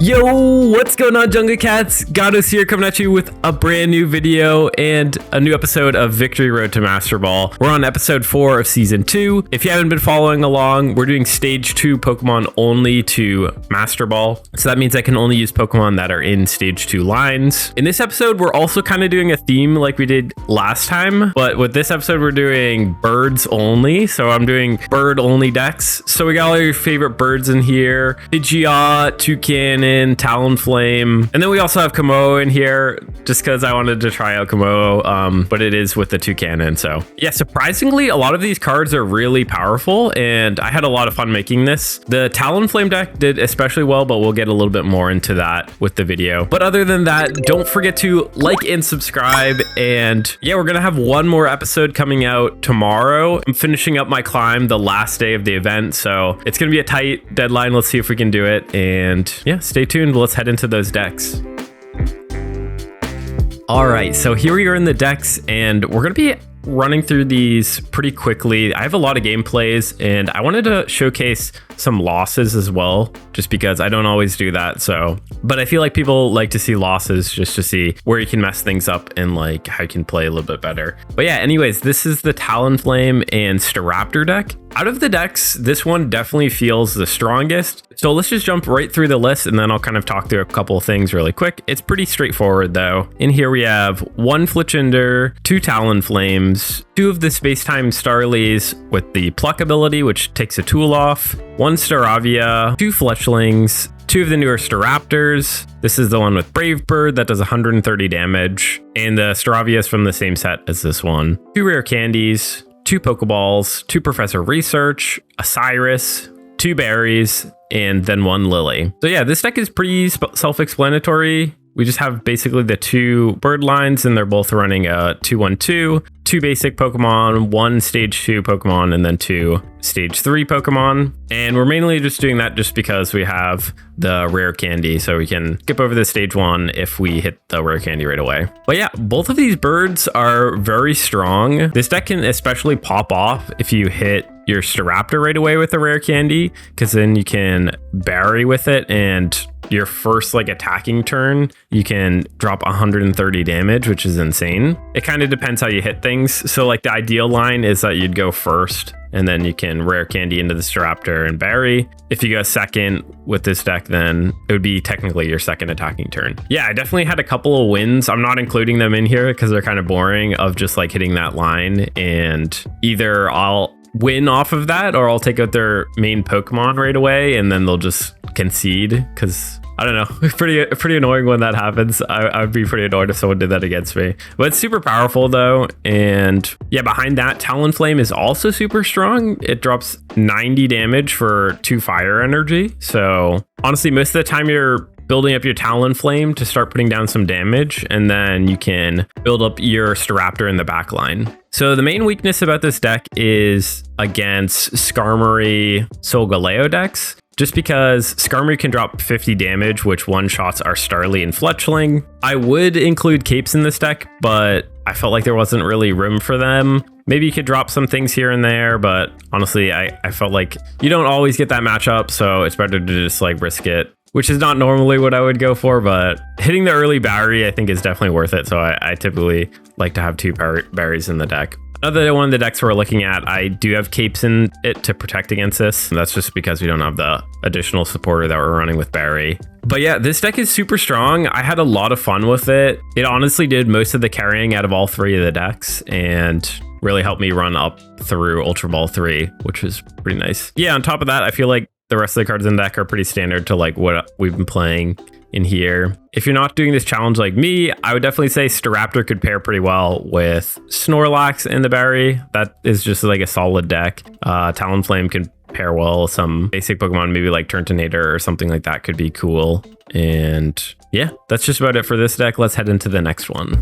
Yo, what's going on, Jungle Cats? Gatos here, coming at you with a brand new video and a new episode of Victory Road to Master Ball. We're on episode 4 of season 2. If you haven't been following along, we're doing stage 2 Pokemon only to Master Ball. So that means I can only use Pokemon that are in stage 2 lines. In this episode, we're also kind of doing a theme like we did last time, but with this episode, we're doing birds only. So I'm doing bird only decks. So we got all your favorite birds in here: Pidgeot, Toucannon, Talonflame, and then we also have Kommo-o in here just because I wanted to try out Kommo-o, but it is with the Toucannon. So yeah, surprisingly, a lot of these cards are really powerful, and I had a lot of fun making this. The Talonflame deck did especially well, but we'll get a little bit more into that with the video. But other than that, don't forget to like and subscribe, and yeah, we're gonna have one more episode coming out tomorrow. I'm finishing up my climb the last day of the event, so it's gonna be a tight deadline. Let's see if we can do it, and yeah, stay tuned. Let's head into those decks. All right, so here we are in the decks, and we're gonna be running through these pretty quickly. I have a lot of gameplays, and I wanted to showcase some losses as well, just because I don't always do that. So, but I feel like people like to see losses just to see where you can mess things up and like how you can play a little bit better. But yeah, anyways, this is the Talonflame and Staraptor deck. Out of the decks, this one definitely feels the strongest. So let's just jump right through the list, and then I'll kind of talk through a couple of things really quick. It's pretty straightforward though. In here we have 1 Fletchinder, 2 Talonflames, 2 of the Space-Time Starlies with the Pluck ability, which takes a tool off, 1 Staravia, 2 Fletchlings, 2 of the newer Staraptors. This is the one with Brave Bird that does 130 damage, and the Staravia is from the same set as this one. 2 rare candies, 2 Pokeballs, 2 Professor Research, a Cyrus, 2 berries, and then 1 Lily. So yeah, this deck is pretty self-explanatory. We just have basically the 2 bird lines, and they're both running a 2-1-2, 2 basic Pokemon, 1 stage 2 Pokemon, and then 2 stage 3 Pokemon. And we're mainly just doing that just because we have the rare candy, so we can skip over the stage 1 if we hit the rare candy right away. But yeah, both of these birds are very strong. This deck can especially pop off if you hit your Staraptor right away with a rare candy, because then you can berry with it, and your first like attacking turn, you can drop 130 damage, which is insane. It kind of depends how you hit things. So like the ideal line is that you'd go first, and then you can rare candy into the Staraptor and berry. If you go second with this deck, then it would be technically your second attacking turn. Yeah, I definitely had a couple of wins. I'm not including them in here because they're kind of boring, of just like hitting that line, and either I'll win off of that or I'll take out their main Pokemon right away, and then they'll just concede, because I don't know, pretty annoying when that happens. I'd be pretty annoyed if someone did that against me. But it's super powerful though, and yeah, behind that, Talonflame is also super strong. It drops 90 damage for 2 fire energy. So honestly, most of the time you're building up your Talonflame to start putting down some damage, and then you can build up your Staraptor in the back line. So the main weakness about this deck is against Skarmory Solgaleo decks, just because Skarmory can drop 50 damage, which one-shots our Starly and Fletchling. I would include Capes in this deck, but I felt like there wasn't really room for them. Maybe you could drop some things here and there, but honestly, I felt like you don't always get that matchup, so it's better to just like risk it, which is not normally what I would go for, but hitting the early berry I think is definitely worth it. So I typically like to have 2 berries in the deck. Another one of the decks we're looking at, I do have Capes in it to protect against this. And that's just because we don't have the additional supporter that we're running with berry. But yeah, this deck is super strong. I had a lot of fun with it. It honestly did most of the carrying out of all 3 of the decks, and really helped me run up through Ultra Ball 3, which was pretty nice. Yeah, on top of that, I feel like the rest of the cards in the deck are pretty standard to like what we've been playing in here. If you're not doing this challenge like me, I would definitely say Staraptor could pair pretty well with Snorlax and the berry. That is just like a solid deck. Talonflame can pair well with some basic Pokemon, maybe like Turtonator or something like that could be cool. And yeah, that's just about it for this deck. Let's head into the next one.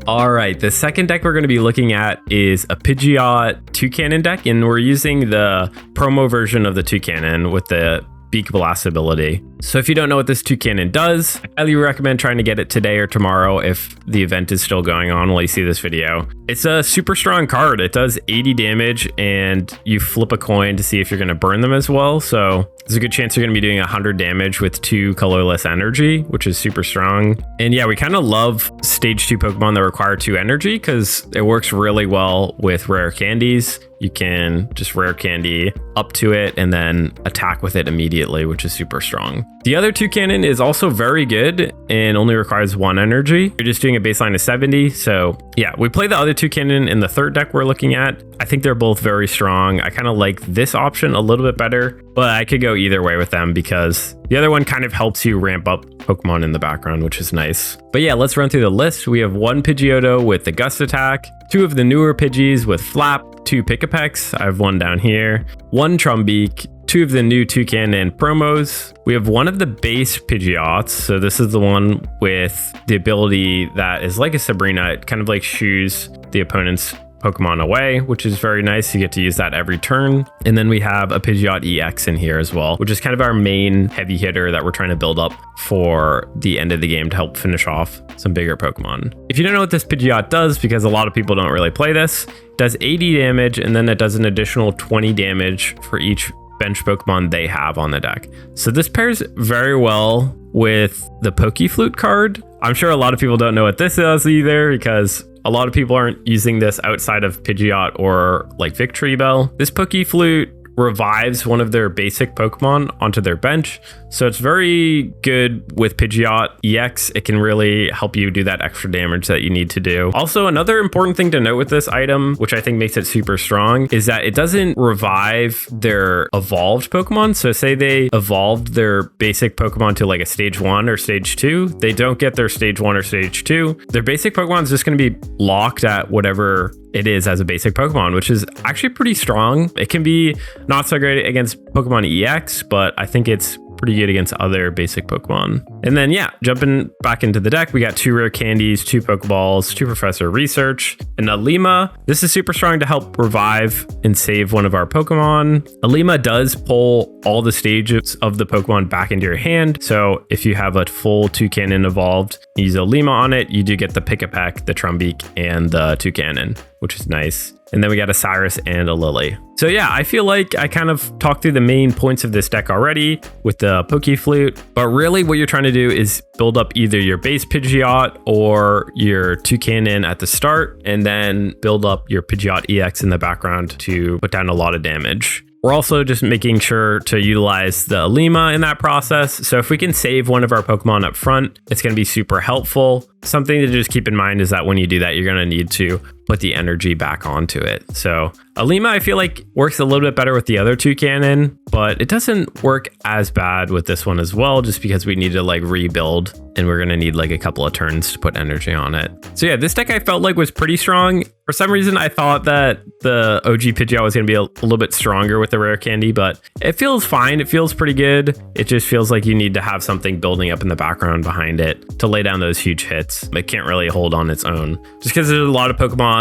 All right, the second deck we're going to be looking at is a Pidgeot Toucannon deck, and we're using the promo version of the Toucannon with the Beak Blast ability. So if you don't know what this Toucannon does, I highly recommend trying to get it today or tomorrow if the event is still going on while you see this video. It's a super strong card. It does 80 damage and you flip a coin to see if you're going to burn them as well. So there's a good chance you're going to be doing 100 damage with 2 colorless energy, which is super strong. And yeah, we kind of love stage 2 Pokemon that require 2 energy because it works really well with rare candies. You can just rare candy up to it and then attack with it immediately, which is super strong. The other Toucannon is also very good and only requires 1 energy. You're just doing a baseline of 70. So yeah, we play the other Toucannon in the third deck we're looking at. I think they're both very strong. I kind of like this option a little bit better, but I could go either way with them because the other one kind of helps you ramp up Pokemon in the background, which is nice. But yeah, let's run through the list. We have 1 Pidgeotto with the Gust Attack, 2 of the newer Pidgeys with Flap, 2 Pick-a-Pecks, I have 1 down here, 1 Trumbeak, 2 of the new Toucannon promos. We have 1 of the base Pidgeots. So this is the one with the ability that is like a Sabrina. It kind of like shoos the opponent's Pokemon away, which is very nice. You get to use that every turn. And then we have a Pidgeot EX in here as well, which is kind of our main heavy hitter that we're trying to build up for the end of the game to help finish off some bigger Pokemon. If you don't know what this Pidgeot does, because a lot of people don't really play this, it does 80 damage and then it does an additional 20 damage for each bench Pokemon they have on the deck. So this pairs very well with the Pokeflute card. I'm sure a lot of people don't know what this is either because a lot of people aren't using this outside of Pidgeot or like Victory Bell. This Pokeflute revives one of their basic Pokemon onto their bench. So it's very good with Pidgeot EX. It can really help you do that extra damage that you need to do. Also, another important thing to note with this item, which I think makes it super strong, is that it doesn't revive their evolved Pokemon. So say they evolved their basic Pokemon to like a stage 1 or stage 2, they don't get their stage 1 or stage 2. Their basic Pokemon is just going to be locked at whatever it is as a basic Pokemon, which is actually pretty strong. It can be not so great against Pokemon EX, but I think it's pretty good against other basic Pokemon. And then yeah, jumping back into the deck, we got 2 rare candies, 2 Pokeballs, 2 Professor Research, and Alima. This is super strong to help revive and save one of our Pokemon. Alima does pull all the stages of the Pokemon back into your hand. So if you have a full Toucannon evolved, use Alima on it, you do get the Pick-a-Peck, the Trumbeak, and the Toucannon, which is nice. And then we got a Cyrus and a Lily. So yeah, I feel like I kind of talked through the main points of this deck already with the Pokeflute, but really what you're trying to do is build up either your base Pidgeot or your Toucannon at the start, and then build up your Pidgeot EX in the background to put down a lot of damage. We're also just making sure to utilize the Alima in that process. So if we can save one of our Pokemon up front, it's going to be super helpful. Something to just keep in mind is that when you do that, you're going to need to put the energy back onto it. So Alima, I feel like works a little bit better with the other Toucannon, but it doesn't work as bad with this one as well, just because we need to like rebuild and we're going to need like a couple of turns to put energy on it. So yeah, this deck I felt like was pretty strong. For some reason, I thought that the OG Pidgeot was going to be a little bit stronger with the rare candy, but it feels fine. It feels pretty good. It just feels like you need to have something building up in the background behind it to lay down those huge hits. It can't really hold on its own. Just because there's a lot of Pokemon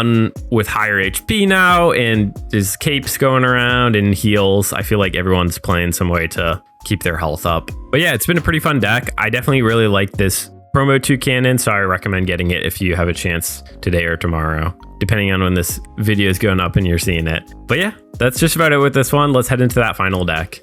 with higher HP now and there's capes going around and heals, I feel like everyone's playing some way to keep their health up. But yeah, it's been a pretty fun deck. I definitely really like this promo Toucannon, so I recommend getting it if you have a chance today or tomorrow, depending on when this video is going up and you're seeing it. But yeah, that's just about it with this one. Let's head into that final deck.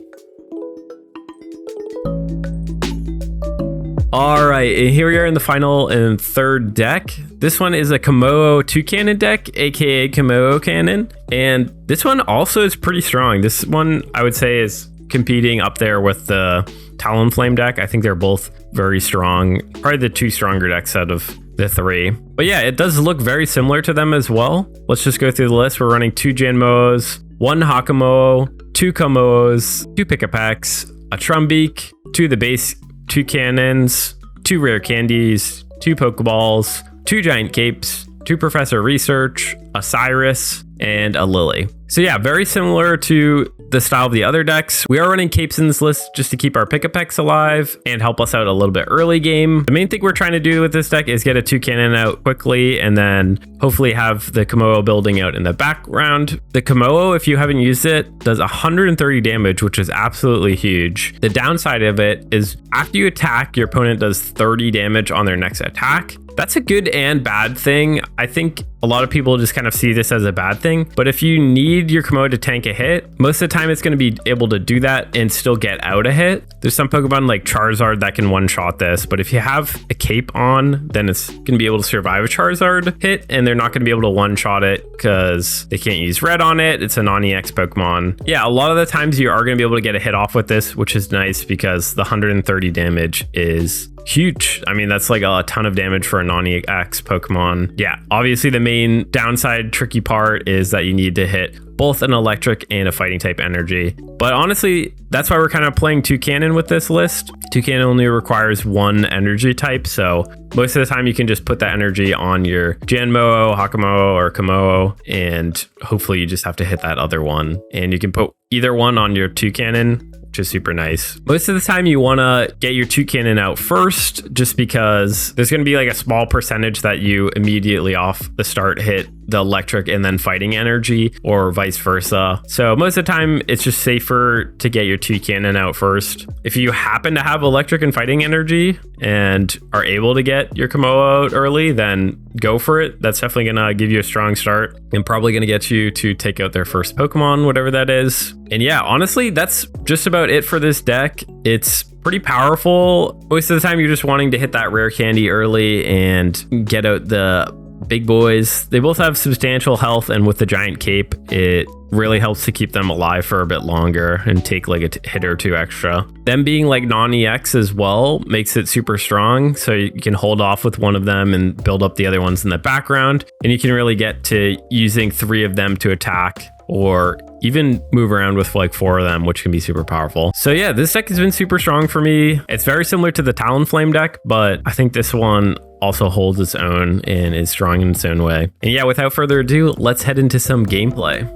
All right, and here we are in the final and third deck. This one is a Kommo-o Toucannon deck, aka Kommo-cannon, and this one also is pretty strong. This one I would say is competing up there with the Talonflame deck. I think they're both very strong, probably the 2 stronger decks out of the 3. But yeah, it does look very similar to them as well. Let's just go through the list. We're running 2 Jangmo-os, 1 Hakomo-o, 2 Kommo-os, 2 Pick-a-Pecks, a Trumbeak, 2 of the base Toucannons, 2 rare candies, 2 Pokeballs, 2 giant capes, 2 Professor Research, a Cyrus, and a Lily. So yeah, very similar to the style of the other decks. We are running capes in this list just to keep our Pick-a-Pecks alive and help us out a little bit early game. The main thing we're trying to do with this deck is get a Toucannon out quickly and then hopefully have the Kommo-o building out in the background. The Kommo-o, if you haven't used it, does 130 damage, which is absolutely huge. The downside of it is after you attack, your opponent does 30 damage on their next attack. That's a good and bad thing. I think a lot of people just kind of see this as a bad thing. But if you need your Kommo-o to tank a hit, most of the time it's going to be able to do that and still get out a hit. There's some Pokemon like Charizard that can one-shot this, but if you have a cape on, then it's going to be able to survive a Charizard hit, and they're not going to be able to one-shot it because they can't use red on it. It's a non-EX Pokemon. Yeah, a lot of the times you are going to be able to get a hit off with this, which is nice because the 130 damage is huge. I mean, that's like a ton of damage for a non-EX Pokemon. Yeah, obviously the main downside tricky part is that you need to hit both an electric and a fighting type energy. But honestly, that's why we're kind of playing Toucannon with this list. Toucannon only requires one energy type, so most of the time you can just put that energy on your Jangmo-o, Hakomo-o, or Kommo-o, and hopefully you just have to hit that other one. And you can put either one on your Toucannon, which is super nice. Most of the time you want to get your Toucannon out first, just because there's going to be like a small percentage that you immediately off the start hit the electric and then fighting energy, or vice versa. So most of the time it's just safer to get your Toucannon out first. If you happen to have electric and fighting energy and are able to get your Kommo-o out early, then go for it. That's definitely gonna give you a strong start and probably gonna get you to take out their first Pokemon, whatever that is. And yeah, honestly, that's just about it for this deck. It's pretty powerful. Most of the time you're just wanting to hit that rare candy early and get out the big boys. They both have substantial health, and with the giant cape, it really helps to keep them alive for a bit longer and take like a hit or two extra. Them being like non-EX as well makes it super strong, so you can hold off with one of them and build up the other ones in the background, and you can really get to using 3 of them to attack, or even move around with like 4 of them, which can be super powerful. So yeah, this deck has been super strong for me. It's very similar to the Talonflame deck, but I think this one also holds its own and is strong in its own way. And yeah, without further ado, let's head into some gameplay.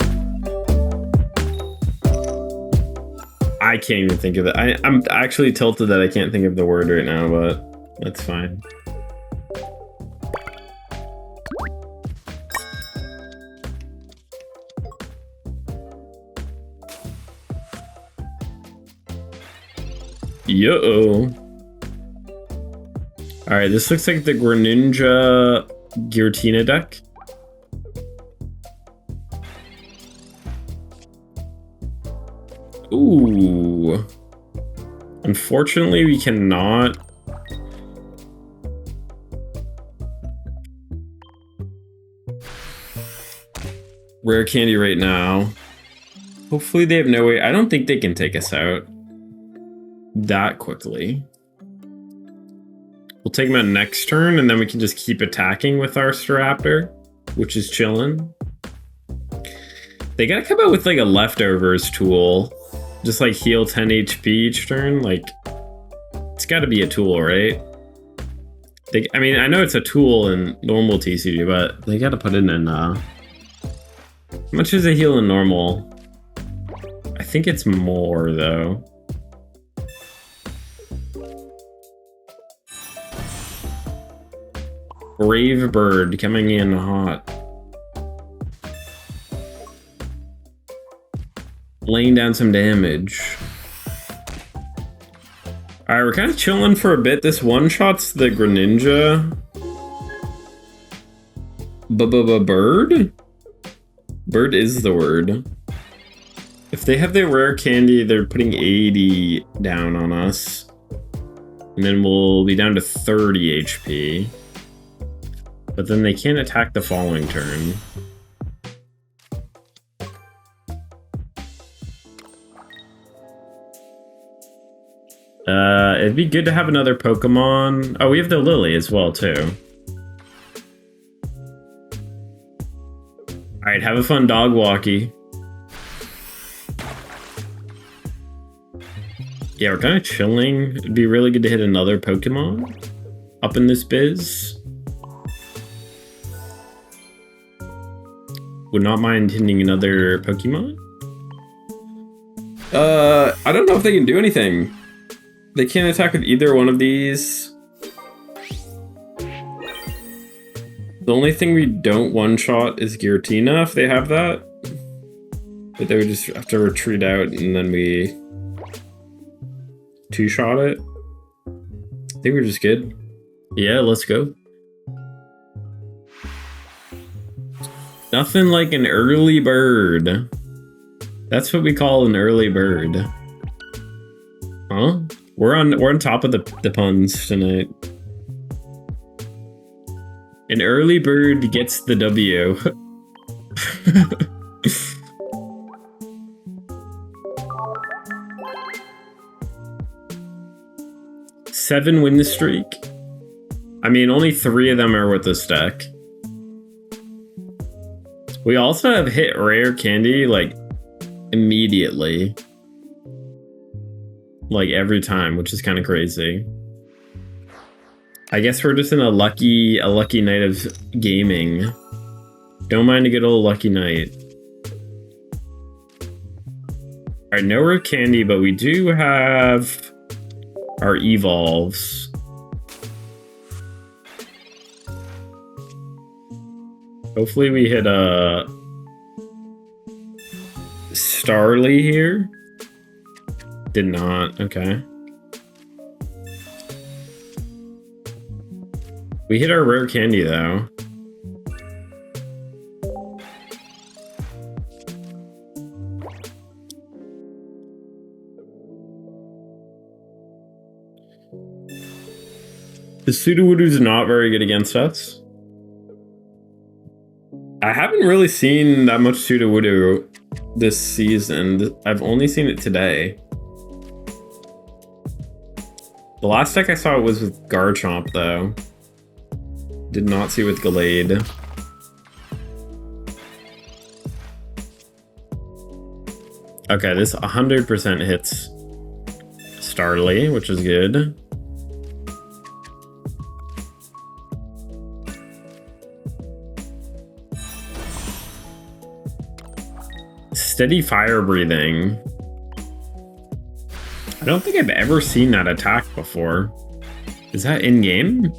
I can't even think of it. I'm actually tilted that I can't think of the word right now, but that's fine. Yo-oh. Alright, this looks like the Greninja Giratina deck. Ooh. Unfortunately, we cannot. Rare candy right now. Hopefully they have no way. I don't think they can take us out that quickly. We'll take them out next turn, and then we can just keep attacking with our Staraptor, which is chilling. They gotta come out with like a leftovers tool. Just like heal 10 HP each turn. Like, it's gotta be a tool, right? I mean, I know it's a tool in normal TCG, but they gotta put it in how much is a heal in normal? I think it's more though. Brave Bird coming in hot. Laying down some damage. Alright, we're kind of chilling for a bit. This one-shot's the Greninja. Bird? Bird is the word. If they have their rare candy, they're putting 80 down on us. And then we'll be down to 30 HP. But then they can't attack the following turn. It'd be good to have another Pokemon. Oh, we have the Lily as well, too. Alright, have a fun dog walkie. Yeah, we're kind of chilling. It'd be really good to hit another Pokemon up in this biz. Would not mind hitting another Pokemon. I don't know if they can do anything. They can't attack with either one of these. The only thing we don't one-shot is Giratina if they have that. But they would just have to retreat out and then we two-shot it. I think we're just good. Yeah, let's go. Nothing like an early bird. That's what we call an early bird. Huh? We're on top of the puns tonight. An early bird gets the W. 7 win streak. I mean, only 3 of them are with this deck. We also have hit rare candy like immediately, like every time, which is kind of crazy. I guess we're just in a lucky night of gaming. Don't mind a good old lucky night. All right, no rare candy, but we do have our evolves. Hopefully we hit a Starly here. Did not, okay. We hit our rare candy though. The Sudowoodo's not very good against us. I haven't really seen that much Sudowoodo this season. I've only seen it today. The last deck I saw it was with Garchomp though. Did not see with Gallade. Okay, this 100% hits Starly, which is good. Steady fire breathing. I don't think I've ever seen that attack before. Is that in game?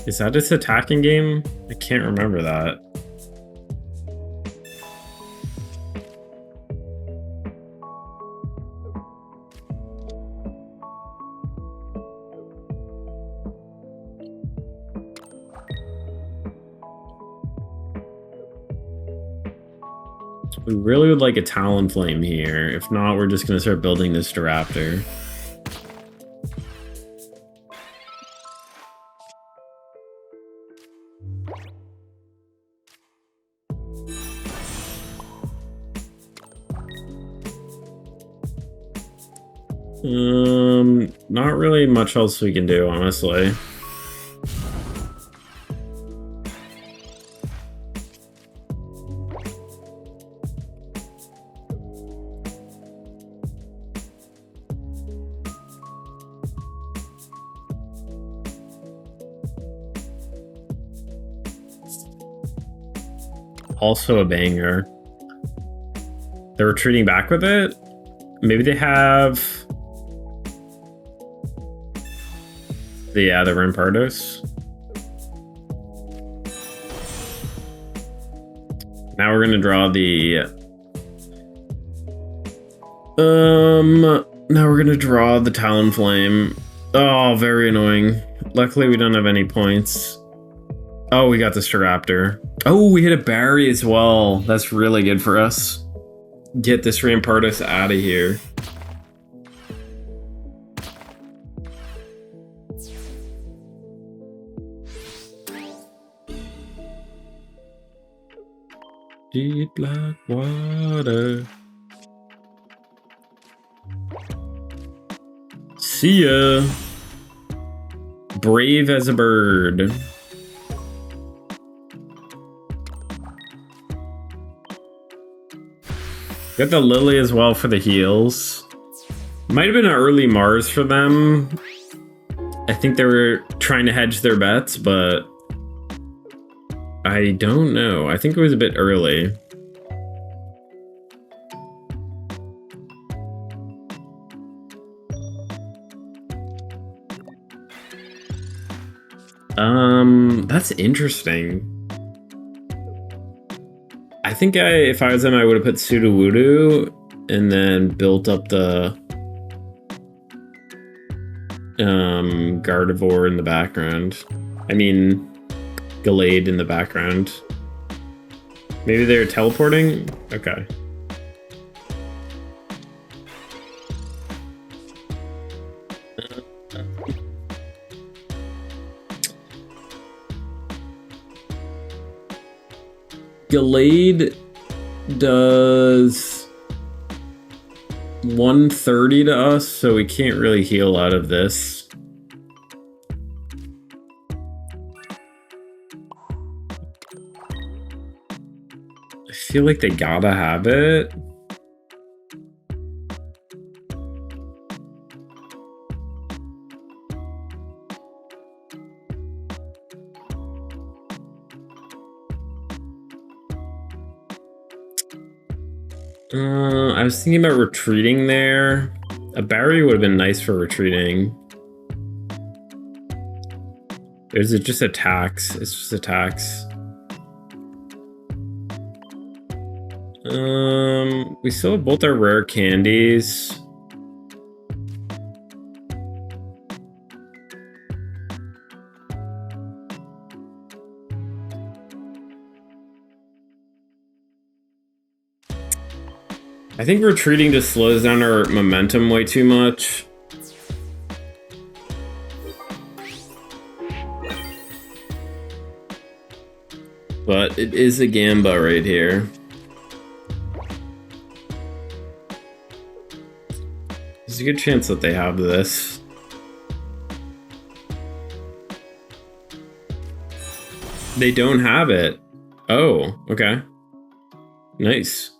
Is that its attacking game? I can't remember that. We really would like a Talonflame here. If not, we're just gonna start building this Staraptor. Not really much else we can do, honestly. Also a banger. They're retreating back with it? Maybe they have... the Rampardos. Now we're gonna draw the... now we're gonna draw the Talonflame. Oh, very annoying. Luckily we don't have any points. Oh, we got the Staraptor. Oh, we hit a Barry as well. That's really good for us. Get this Rampardos out of here. Deep black water. See ya. Brave as a bird. Got the Lily as well for the heals. Might have been an early Mars for them. I think they were trying to hedge their bets, but I don't know. I think it was a bit early. That's interesting. I think if I was them, I would have put Sudowoodo and then built up the Gardevoir in the background. I mean, Gallade in the background. Maybe they're teleporting? Okay. Gallade does 130 to us, so we can't really heal out of this. I feel like they gotta have it. I was thinking about retreating there. A Barry would have been nice for retreating. Is it just attacks? It's just attacks. We still have both our rare candies. I think retreating just slows down our momentum way too much. But it is a Gamba right here. There's a good chance that they have this. They don't have it. Oh, okay. Nice.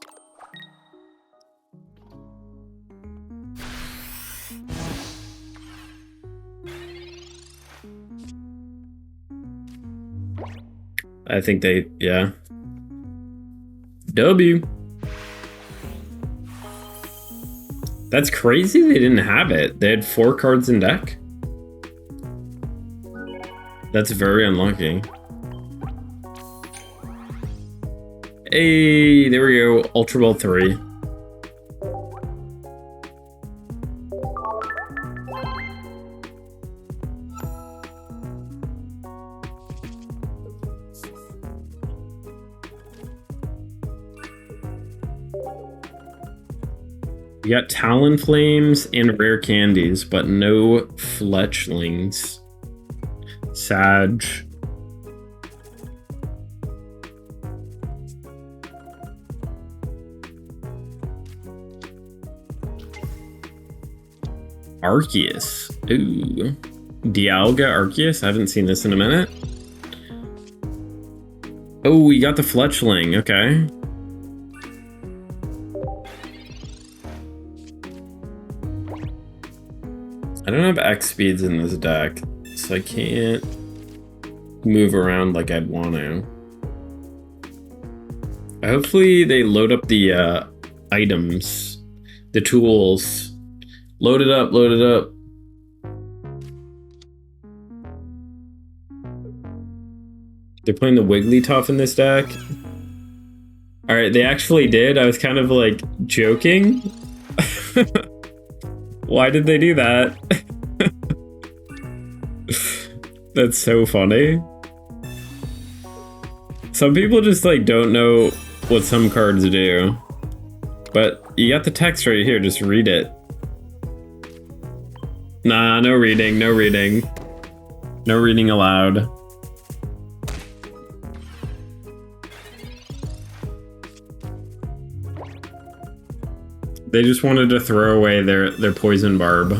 I think they, yeah. W. That's crazy they didn't have it. They had 4 cards in deck. That's very unlucky. Hey, there we go. Ultra Ball 3. We got Talonflames and rare candies, but no fletchlings. Sag. Arceus. Ooh. Dialga Arceus? I haven't seen this in a minute. Oh, we got the fletchling. Okay. I don't have X speeds in this deck, so I can't move around like I'd want to. Hopefully they load up the items, the tools. Load it up, load it up. They're playing the Wigglytuff in this deck. All right, they actually did. I was kind of like joking. Why did they do that? That's so funny. Some people just like don't know what some cards do. But you got the text right here, just read it. Nah, no reading, no reading. No reading allowed. They just wanted to throw away their poison barb.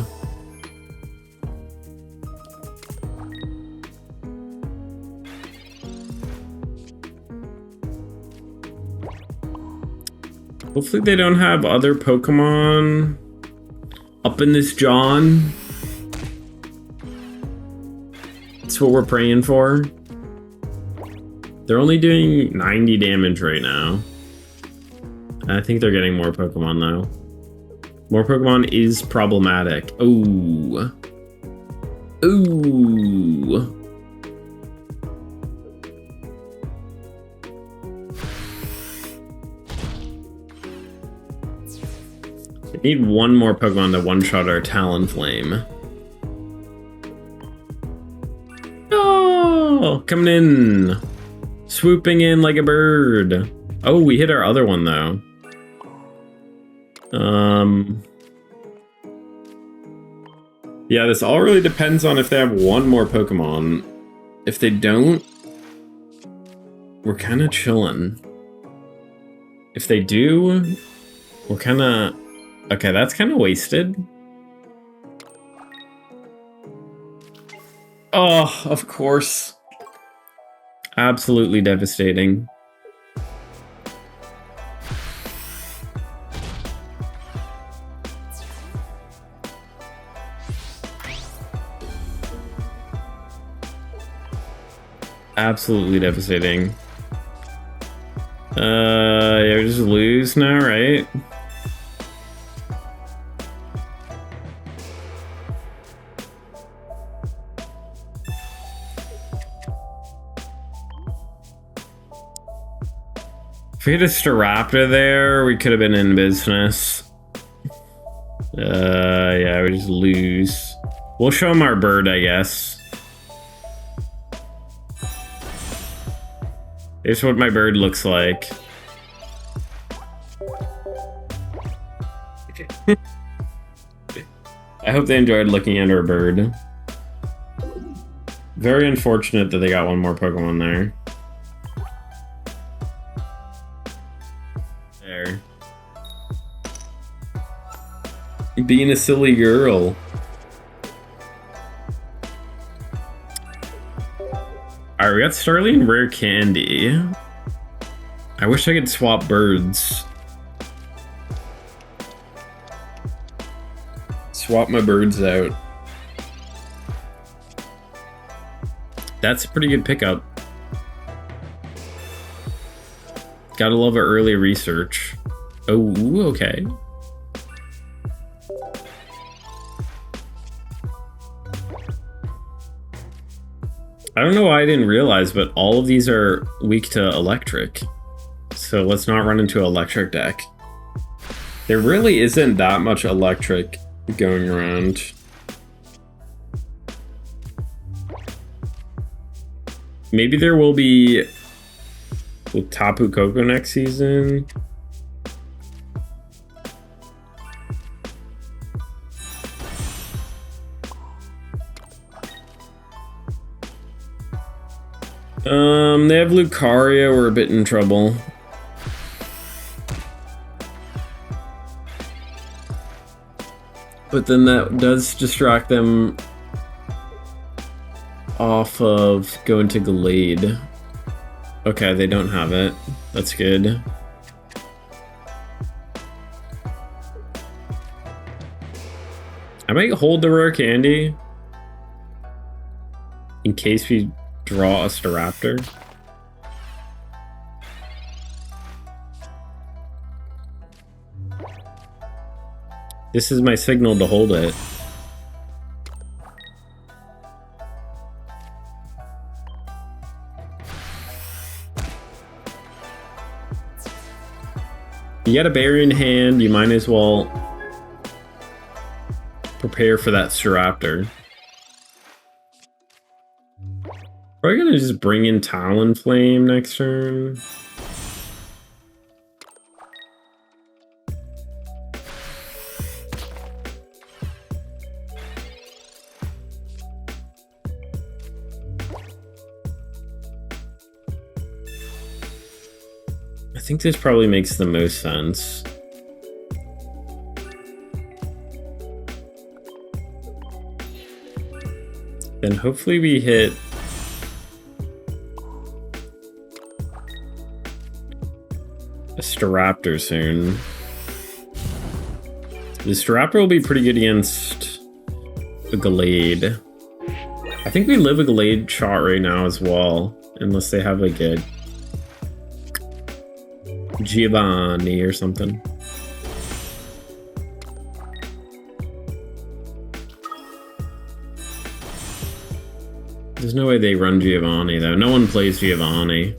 Hopefully they don't have other Pokemon up in this John. That's what we're praying for. They're only doing 90 damage right now. I think they're getting more Pokemon though. More Pokemon is problematic. Ooh. Ooh. I need one more Pokemon to one-shot our Talonflame. Oh, coming in. Swooping in like a bird. Oh, we hit our other one though. Yeah, this all really depends on if they have one more Pokemon. If they don't, we're kind of chilling. If they do, we're kind of... Okay, that's kind of wasted. Oh, of course. Absolutely devastating. Absolutely devastating. Yeah, we just lose now, right? If we had a Staraptor there, we could have been in business. Yeah, we just lose. We'll show him our bird, I guess. Here's what my bird looks like. I hope they enjoyed looking at our bird. Very unfortunate that they got one more Pokemon there. There. Being a silly girl. Alright, we got Starling Rare Candy. I wish I could swap birds. Swap my birds out. That's a pretty good pickup. Gotta love our early research. Oh, okay. I don't know why I didn't realize, but all of these are weak to electric. So let's not run into an electric deck. There really isn't that much electric going around. Maybe there will be with Tapu Koko next season. They have Lucario, we're a bit in trouble. But then that does distract them off of going to Glade. Okay, they don't have it. That's good. I might hold the rare candy in case we draw a Staraptor. This is my signal to hold it. You got a berry in hand, you might as well prepare for that Staraptor. Probably gonna just bring in Talonflame next turn. I think this probably makes the most sense. Then hopefully we hit a Staraptor soon. The Staraptor will be pretty good against a Glade. I think we live a Glade shot right now as well, unless they have like a Giovanni or something. There's no way they run Giovanni though. No one plays Giovanni.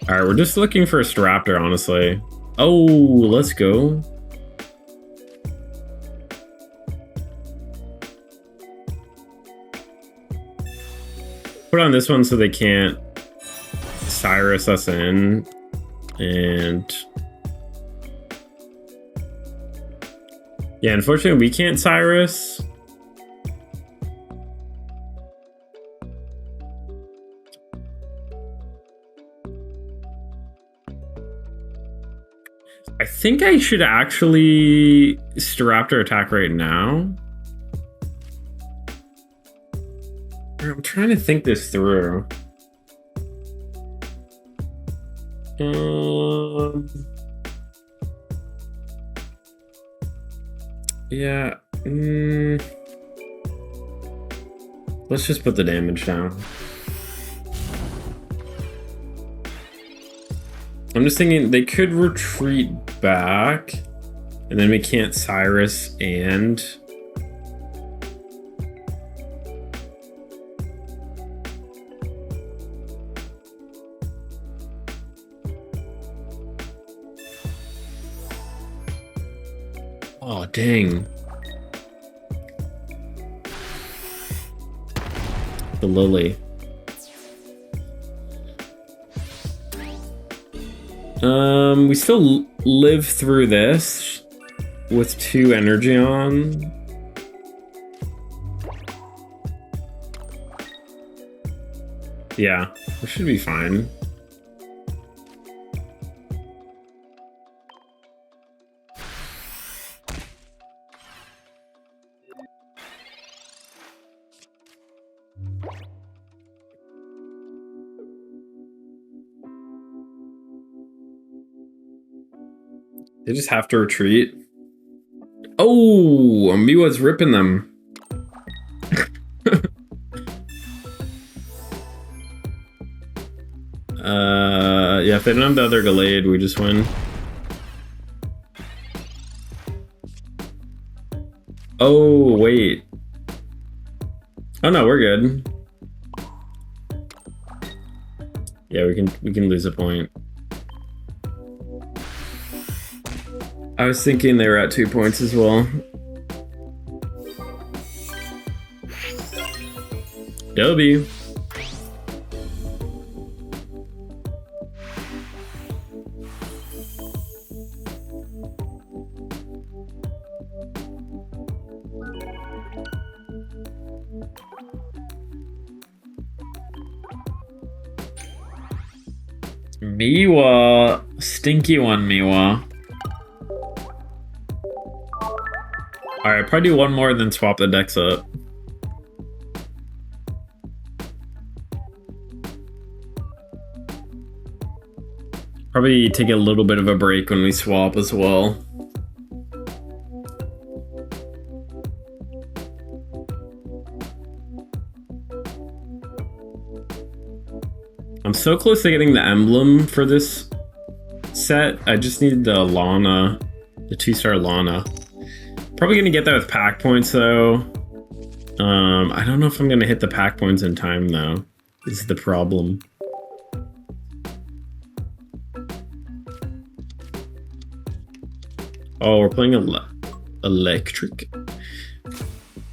Alright, we're just looking for a Staraptor, honestly. Oh, let's go. Put on this one so they can't Cyrus us in. And yeah, unfortunately we can't Cyrus. I think I should actually Staraptor attack right now. I'm trying to think this through. Yeah. Let's just put the damage down. I'm just thinking they could retreat back, and then we can't Cyrus and... Oh, dang. The Lily. We still live through this with 2 energy on. Yeah, we should be fine. They just have to retreat. Oh, Miwa's ripping them. Yeah, if they don't have the other Gallade, we just win. Oh, wait. Oh no, we're good. Yeah, we can lose a point. I was thinking they were at 2 points as well. W. Miwa. Stinky one, Miwa. Alright, probably do one more and then swap the decks up. Probably take a little bit of a break when we swap as well. I'm so close to getting the emblem for this set. I just need the Lana, the 2-star Lana. Probably gonna get that with pack points though. I don't know if I'm gonna hit the pack points in time though. This is the problem. Oh, we're playing electric.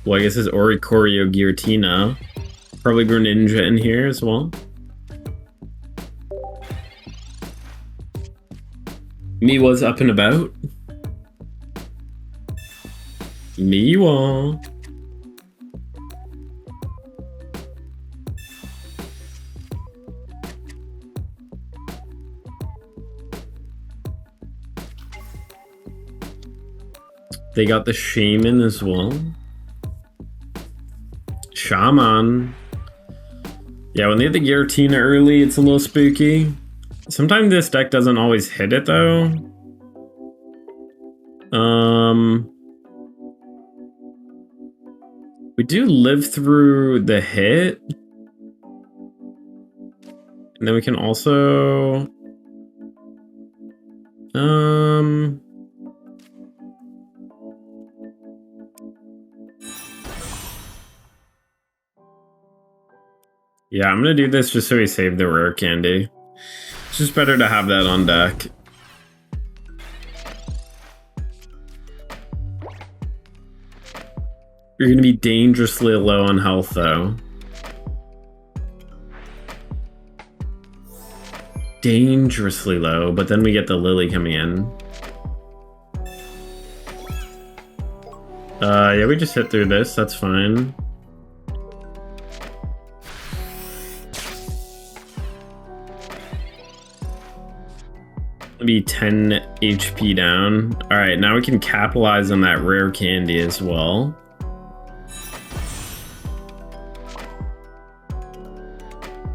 Well, I guess it's Oricorio Giratina. Probably Greninja in here as well. Miwa's up and about. Miwa. They got the Shaman as well. Shaman. Yeah, when they hit the Giratina early, it's a little spooky. Sometimes this deck doesn't always hit it though. We do live through the hit. And then we can also... Yeah, I'm gonna do this just so we save the rare candy. It's just better to have that on deck. You're gonna be dangerously low on health though. dangerously low, but then we get the Lily coming in. Yeah, we just hit through this. That's fine. Be 10 HP down. All right, now we can capitalize on that rare candy as well.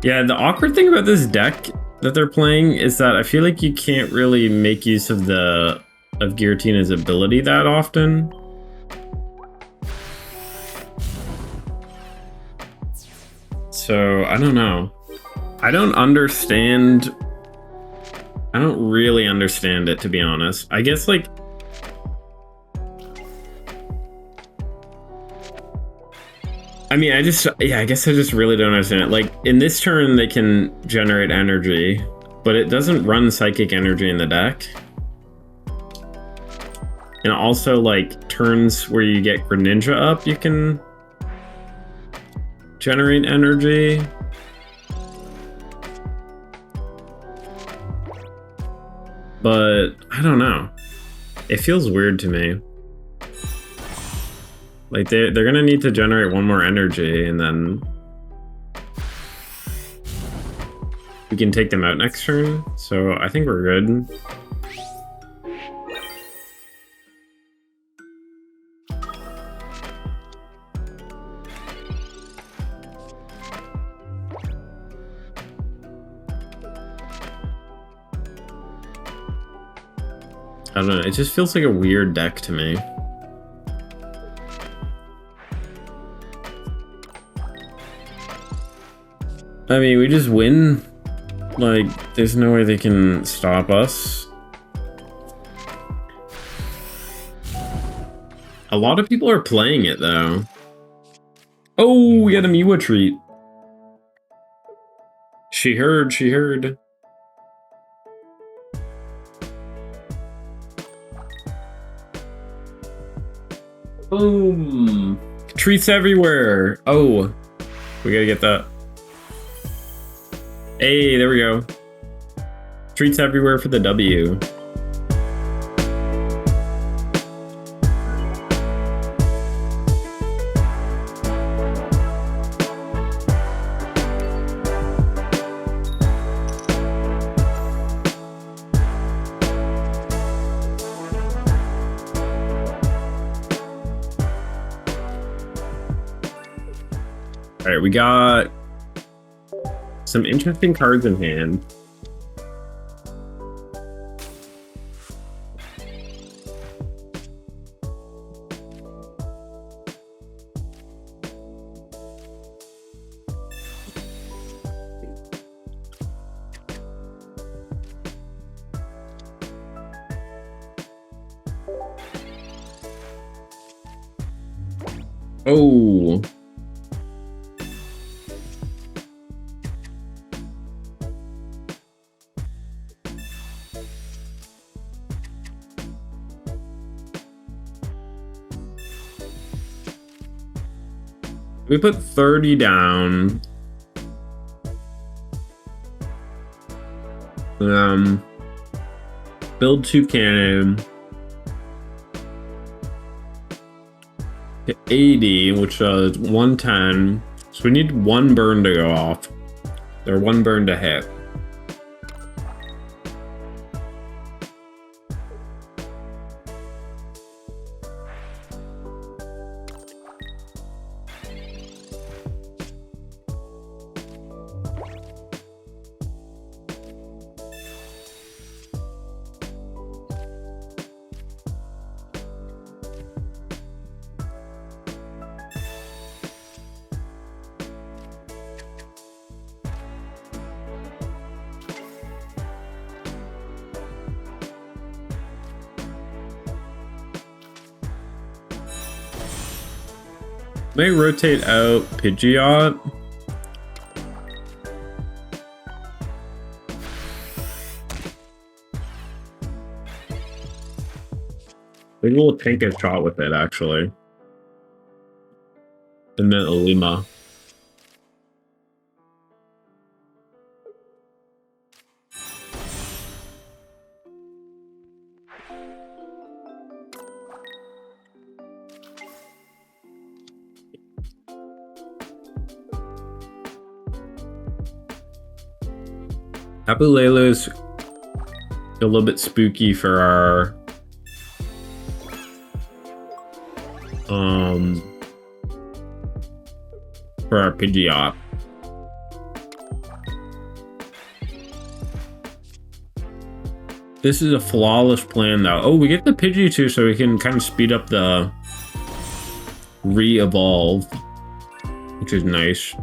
Yeah, the awkward thing about this deck that they're playing is that I feel like you can't really make use of Giratina's ability that often. So, I don't know. I don't really understand it, to be honest. I guess, like... I mean, I guess I just really don't understand it. Like, in this turn, they can generate energy, but it doesn't run psychic energy in the deck. And also, like, turns where you get Greninja up, you can generate energy. But, I don't know. It feels weird to me. Like, they're gonna need to generate one more energy, and then we can take them out next turn. So I think we're good. I don't know, it just feels like a weird deck to me. I mean, we just win. Like, there's no way they can stop us. A lot of people are playing it, though. Oh, we got a Miwa treat. She heard. Boom. Treats everywhere. Oh, we gotta get that. Hey, there we go. Treats everywhere for the W. All right, we got some interesting cards in hand. Oh. We put 30 down. Build Toucannon. To 80, which is 110. So we need one burn to go off. Or one burn to hit. May rotate out Pidgeot. Maybe we'll take a shot with it, actually. And then Lima. Tapu Lele's a little bit spooky for our Pidgeot. This is a flawless plan though. Oh, we get the Pidgey too, so we can kind of speed up the re-evolve, which is nice.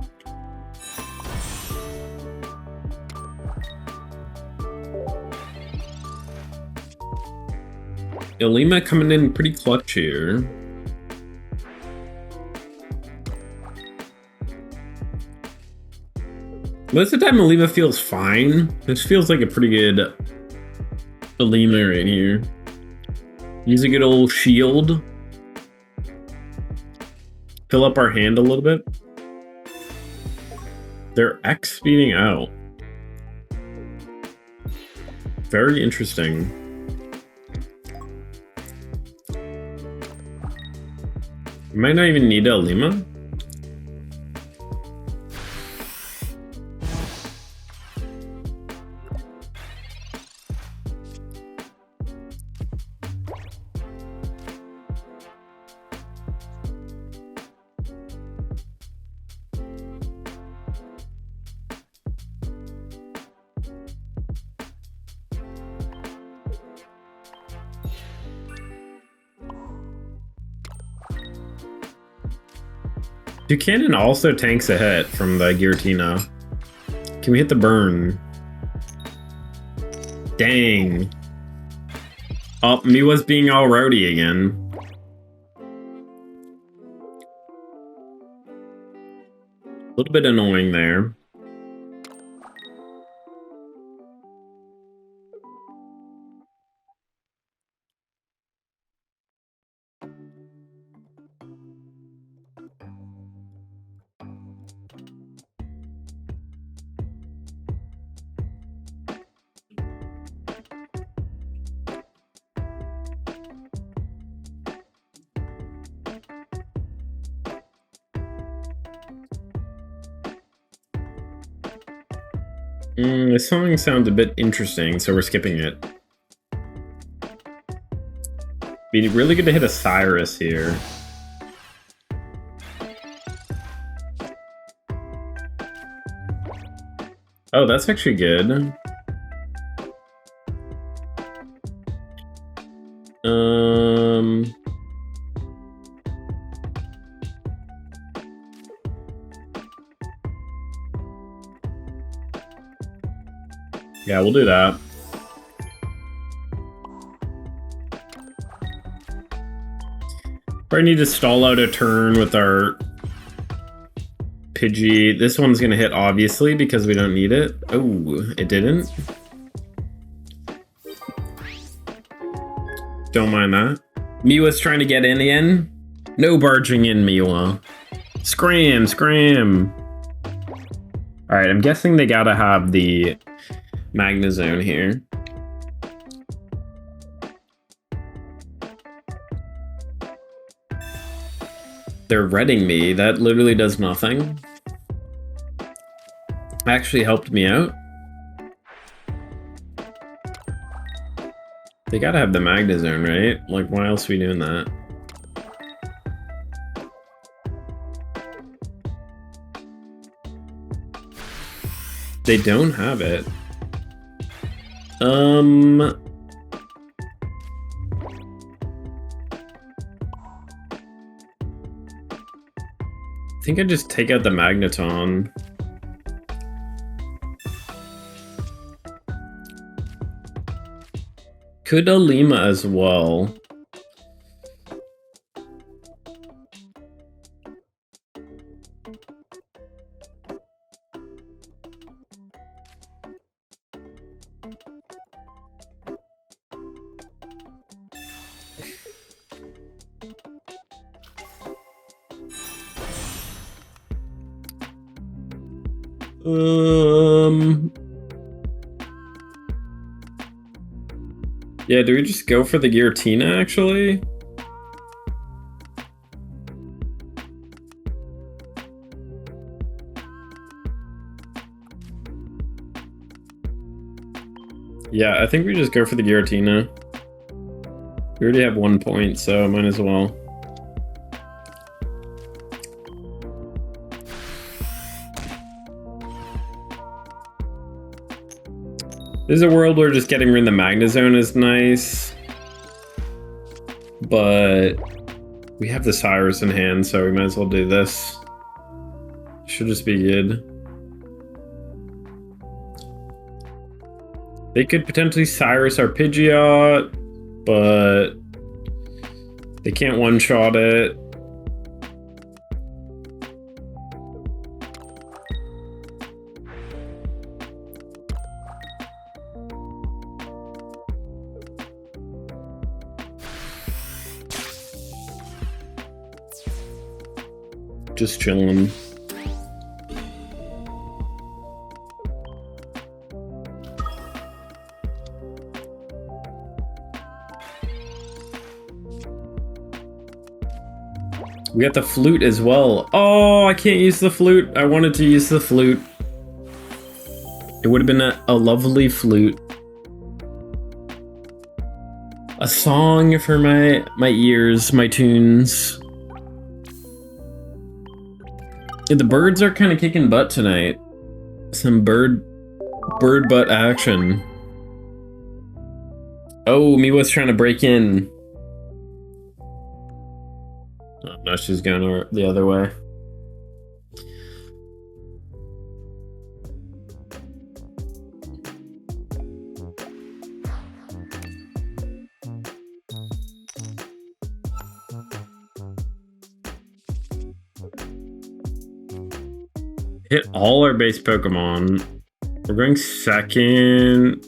Ilima coming in pretty clutch here. Most of the time, Ilima feels fine. This feels like a pretty good Ilima right here. Use a good old shield. Fill up our hand a little bit. They're X speeding out. Very interesting. We might not even need a Ilima. Toucannon also tanks a hit from the Giratina. Can we hit the burn? Dang. Oh, Miwa's being all rowdy again. A little bit annoying there. This song sounds a bit interesting, so we're skipping it. Be really good to hit a Cyrus here. Oh, that's actually good. Yeah, we'll do that. Probably need to stall out a turn with our Pidgey. This one's gonna hit, obviously, because we don't need it. Oh, it didn't. Don't mind that. Miwa's trying to get in again. No barging in, Miwa. Scram, scram. Alright, I'm guessing they gotta have the Magnezone here. They're redding me. That literally does nothing. Actually helped me out. They gotta have the Magnezone, right? Like, why else are we doing that? They don't have it. I think I just take out the Magneton. Could a Lima as well. Yeah, do we just go for the Giratina, actually? Yeah, I think we just go for the Giratina. We already have 1 point, so might as well. There's a world where just getting rid of the Magnezone is nice. But we have the Cyrus in hand, so we might as well do this. Should just be good. They could potentially Cyrus our Pidgeot, but they can't one-shot it. Just chilling. We got the flute as well. Oh, I can't use the flute. I wanted to use the flute. It would have been a lovely flute. A song for my ears, my tunes. Yeah, the birds are kind of kicking butt tonight. Some bird butt action. Oh, Miwa's trying to break in. Oh, no, she's going the other way. Hit all our base Pokemon. We're going second.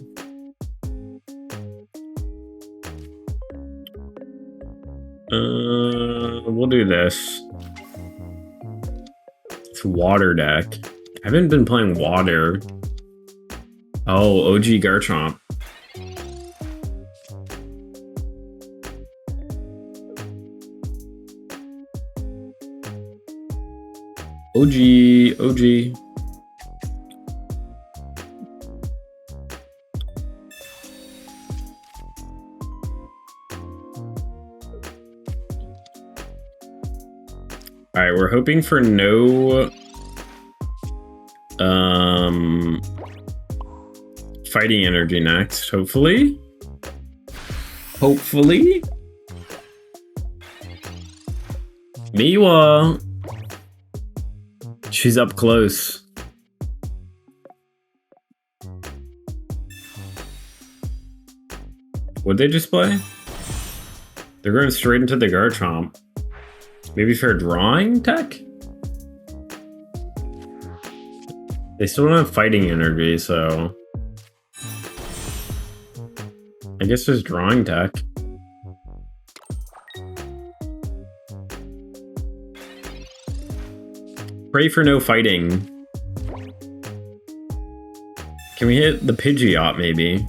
We'll do this. It's water deck. I haven't been playing water. Oh, OG Garchomp. OG. Alright, we're hoping for no fighting energy next, hopefully. Hopefully. Miwa. She's up close. What'd they just play? They're going straight into the Garchomp. Maybe for a drawing tech? They still don't have fighting energy, so... I guess there's drawing tech. Pray for no fighting. Can we hit the Pidgeot, maybe?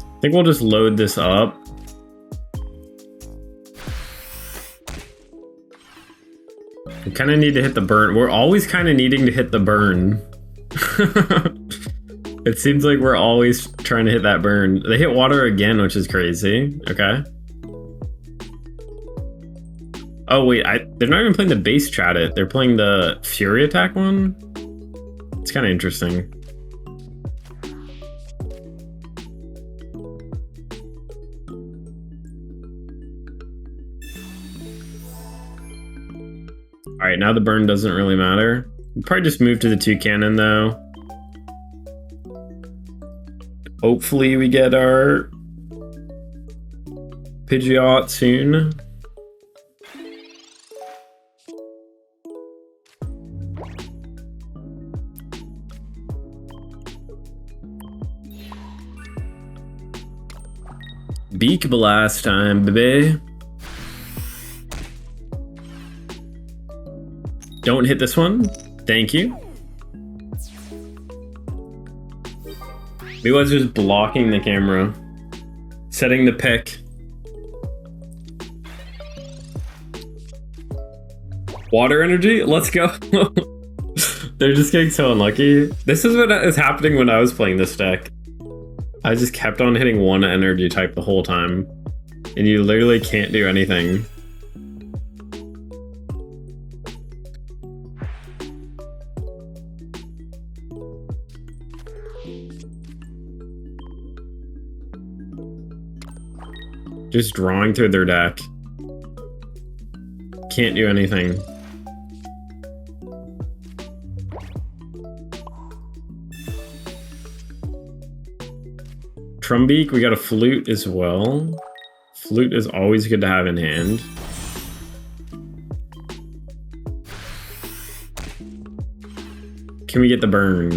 I think we'll just load this up. We kind of need to hit the burn. We're always kind of needing to hit the burn. It seems like we're always trying to hit that burn. They hit water again, which is crazy. Okay. Oh, wait. They're not even playing the base chat it. They're playing the Fury attack one. It's kind of interesting. Alright, now the burn doesn't really matter. We'll probably just move to the Toucannon, though. Hopefully we get our Pidgeot soon. Beak Blast time, baby. Don't hit this one. Thank you. He was just blocking the camera. Setting the pick. Water energy? Let's go. They're just getting so unlucky. This is what is happening when I was playing this deck. I just kept on hitting one energy type the whole time. And you literally can't do anything. Just drawing through their deck. Can't do anything. Trumbeak, we got a flute as well. Flute is always good to have in hand. Can we get the burn?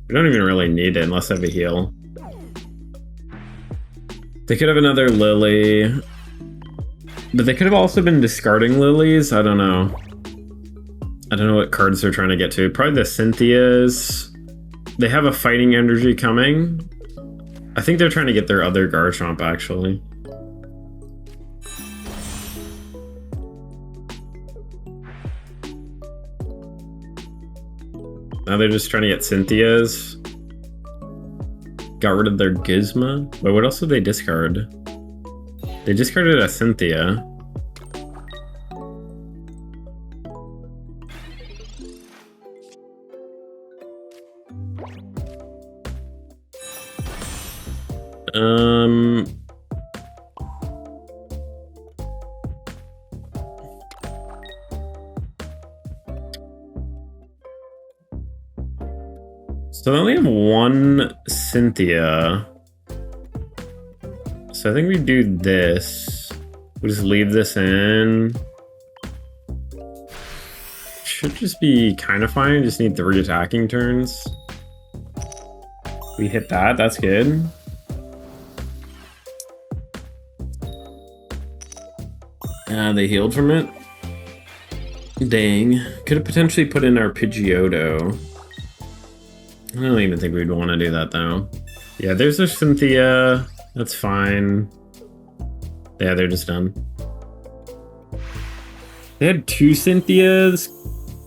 We don't even really need it unless I have a heal. They could have another Lily. But they could have also been discarding Lilies. I don't know. I don't know what cards they're trying to get to. Probably the Cynthias. They have a fighting energy coming. I think they're trying to get their other Garchomp, actually. Now they're just trying to get Cynthias. Got rid of their Gizmo. Wait, what else did they discard? They discarded a Cynthia. So they only have one Cynthia. So I think we do this. We just leave this in. Should just be kind of fine. Just need 3 attacking turns. We hit that. That's good. They healed from it. Dang. Could have potentially put in our Pidgeotto. I don't even think we'd want to do that, though. Yeah, there's a Cynthia. That's fine. Yeah, they're just done. They had 2 Cynthias.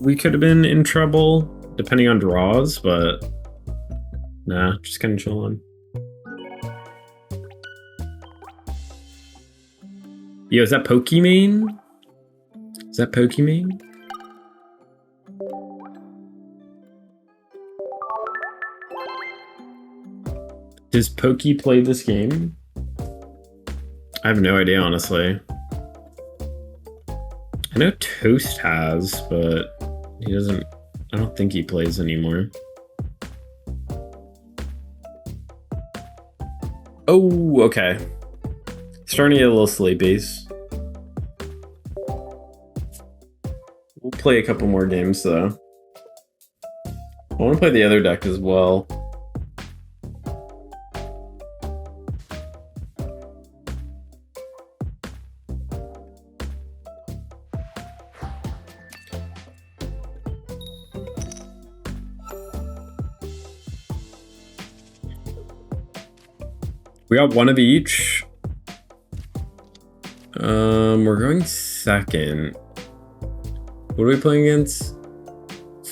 We could have been in trouble, depending on draws, but... Nah, just kind of chill on. Yo, is that Pokimane? Is that Pokimane? Does Pokey play this game? I have no idea, honestly. I know Toast has, but he doesn't... I don't think he plays anymore. Oh, okay. Starting to get a little sleepies. We'll play a couple more games, though. I want to play the other deck as well. We got one of each. We're going second. What are we playing against?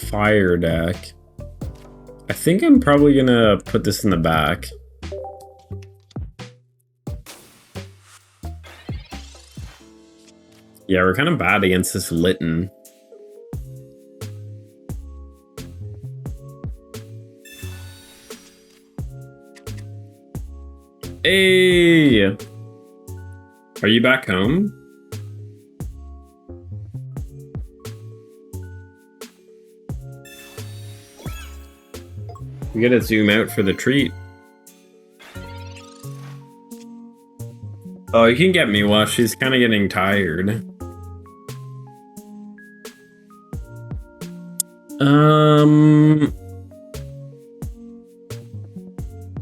Fire deck. I think I'm probably gonna put this in the back. Yeah, we're kind of bad against this Litten. Hey! Are you back home? We gotta zoom out for the treat. Oh, you can get me while she's kind of getting tired.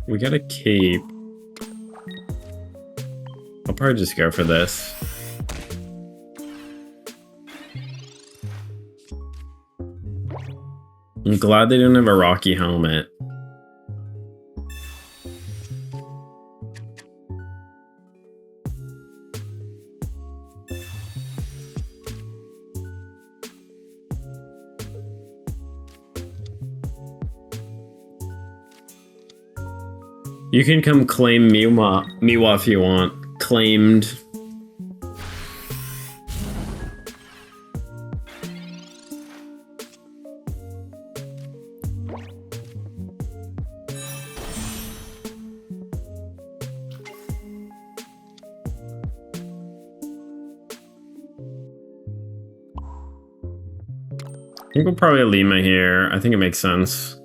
We got a cape. I'll probably just go for this. I'm glad they don't have a Rocky helmet. You can come claim Miwa if you want. Claimed. I think we'll probably leave my here. I think it makes sense.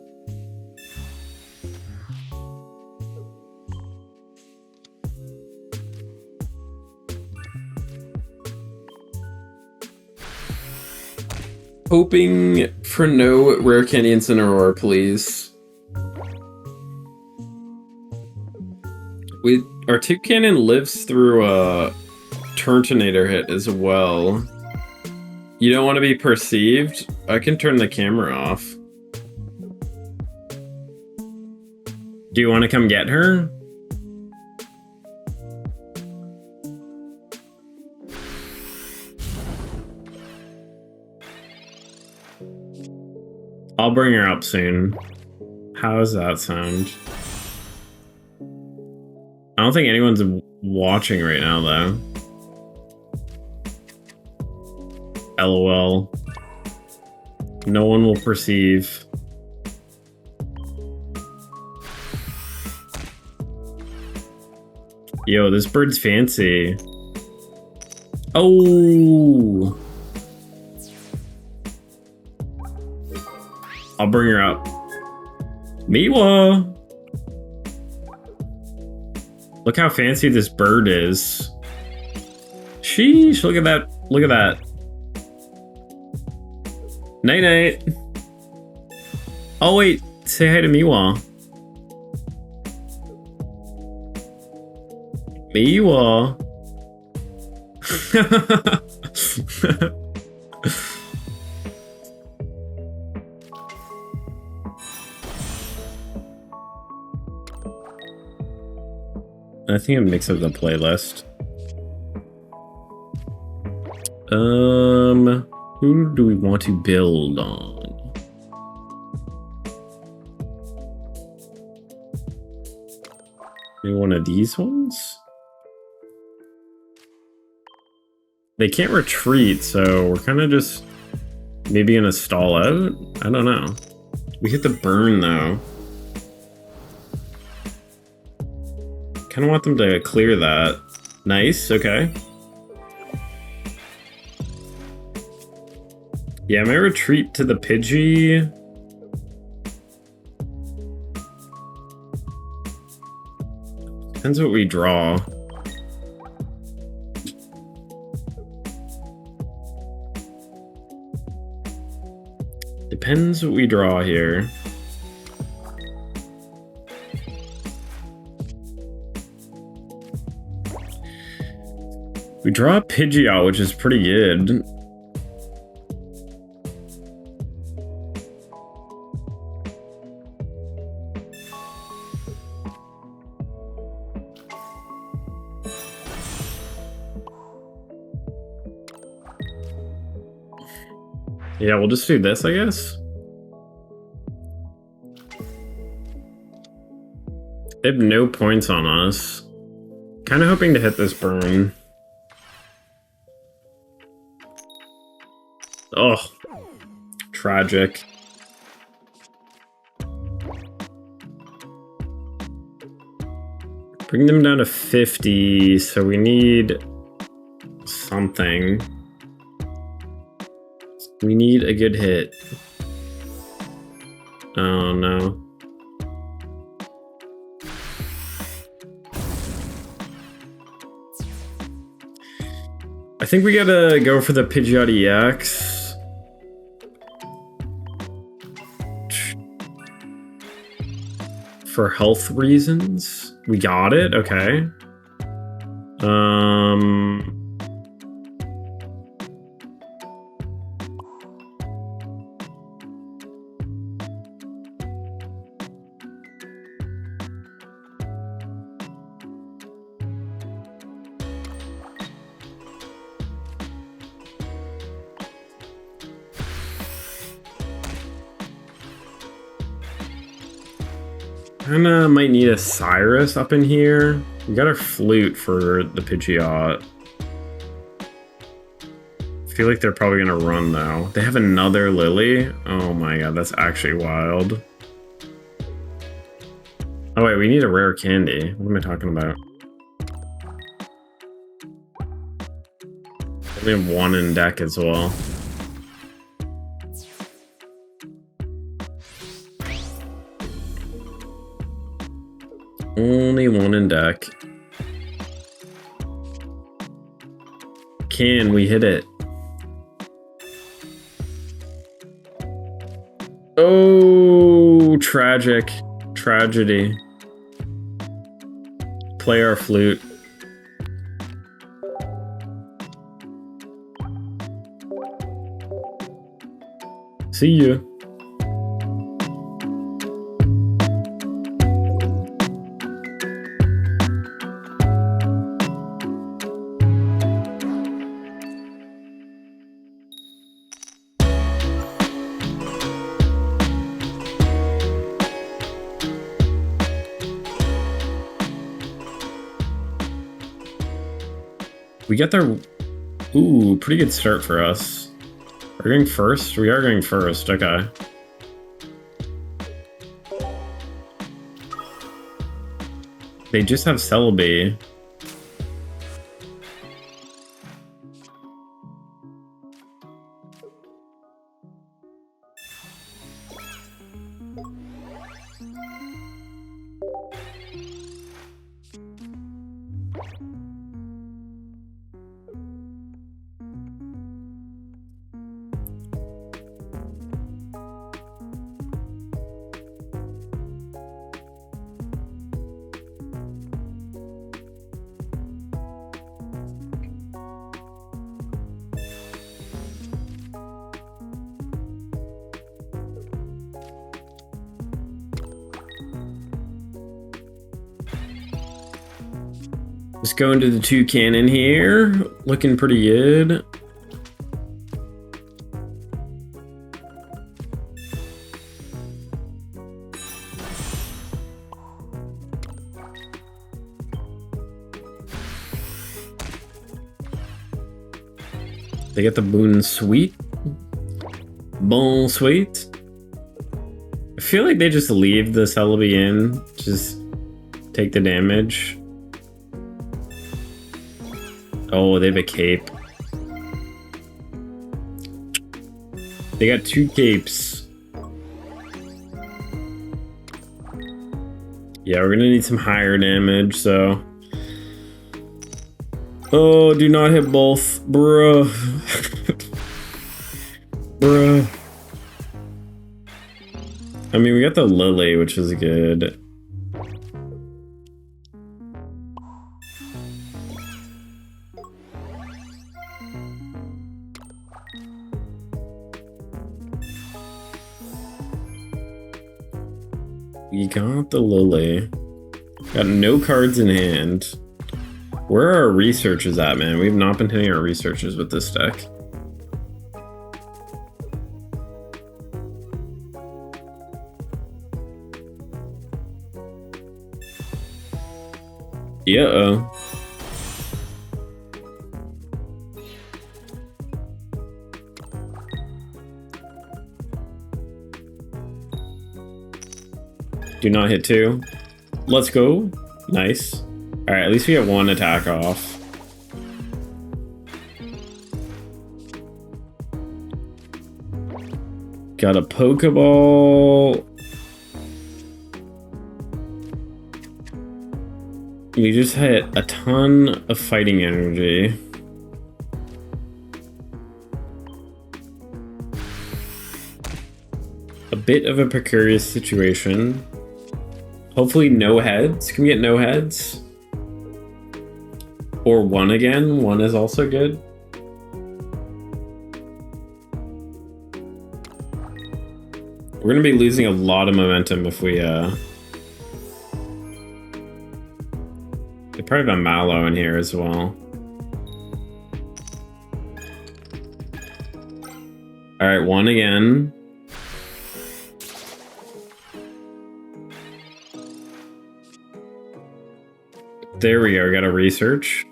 Hoping for no rare candy Incineroar, please. Our Toucannon lives through a Turtonator hit as well. You don't want to be perceived? I can turn the camera off. Do you want to come get her? I'll bring her up soon. How does that sound? I don't think anyone's watching right now, though. LOL. No one will perceive. Yo, this bird's fancy. Oh! I'll bring her up. Miwa! Look how fancy this bird is. Sheesh, look at that. Look at that. Night night. Oh wait, say hi to Miwa. Miwa. I think it mixes up the playlist. Who do we want to build on? Maybe one of these ones? They can't retreat, so we're kind of just maybe gonna stall out? I don't know. We hit the burn, though. Kind of want them to clear that. Nice, okay. Yeah, I might retreat to the Pidgey. Depends what we draw. Depends what we draw here. We draw a Pidgeot, which is pretty good. Yeah, we'll just do this, I guess. They have no points on us. Kind of hoping to hit this burn. Oh, tragic. Bring them down to 50, so we need something. We need a good hit. Oh no. I think we gotta go for the Pidgeot EX. For health reasons. We got it? Okay. Kinda might need a Cyrus up in here. We got our flute for the Pidgeot. I feel like they're probably gonna run though. They have another Lily? Oh my god, that's actually wild. Oh wait, we need a rare candy. What am I talking about? We have one in deck as well. Only one in deck. Can we hit it? Oh, tragic. Tragedy. Play our flute. See ya. We get their... Ooh, pretty good start for us. We're going first? We are going first, okay. They just have Celebi. Just going to the Toucannon here. Looking pretty good. They get the Boon Sweet. Bon Sweet. I feel like they just leave the Celebi in. Just take the damage. Oh, they have a cape. They got 2 capes. Yeah, we're gonna need some higher damage, so... Oh, do not hit both. Bruh. Bruh. I mean, we got the Lily, which is good. We got the Lily. Got no cards in hand. Where are our researchers at, man? We've not been hitting our researchers with this deck. Yeah-oh. Do not hit 2. Let's go. Nice. Alright, at least we get 1 attack off. Got a Pokeball. We just hit a ton of fighting energy. A bit of a precarious situation. Hopefully no heads. Can we get no heads? Or 1 again. 1 is also good. We're gonna be losing a lot of momentum if we they probably have a Mallow in here as well. Alright, 1 again. There we go. Got a research.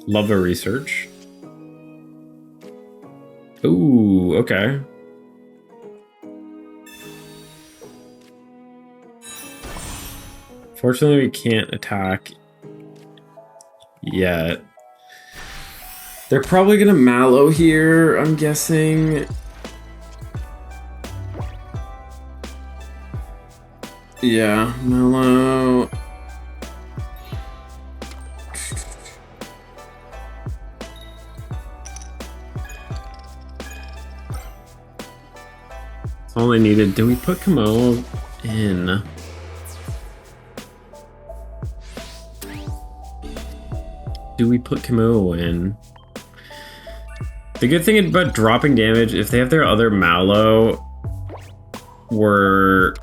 Love a research. Ooh, okay. Fortunately, we can't attack yet. They're probably gonna Mallow here, I'm guessing. Yeah, Mallow. That's all I needed. Do we put Kommo-o in? Do we put Kommo-o in? The good thing about dropping damage, if they have their other Mallow, we're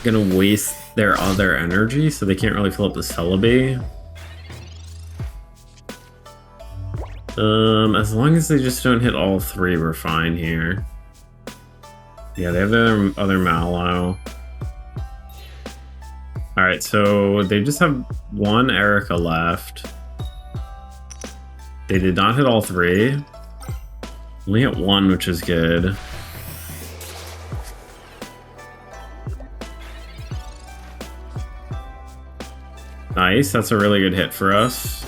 gonna waste their other energy, so they can't really fill up the Celebi. As long as they just don't hit all three, we're fine here. Yeah, they have their other Mallow. Alright, so they just have one Erica left. They did not hit all three. Only hit one, which is good. Nice, that's a really good hit for us.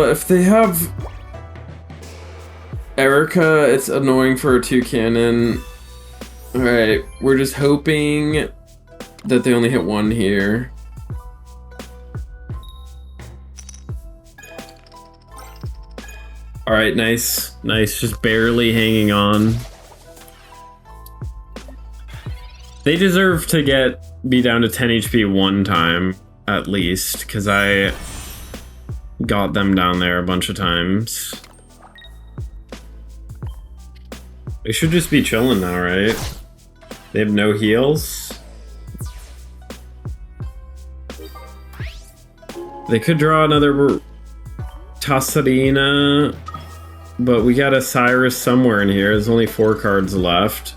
If they have Erica, it's annoying for a Toucannon. Alright, we're just hoping that they only hit one here. Alright, nice. Nice, just barely hanging on. They deserve to be down to 10 HP one time, at least, because I got them down there a bunch of times. They should just be chilling now, right? They have no heals. They could draw another Tassadina, but we got a Cyrus somewhere in here. There's only 4 cards left.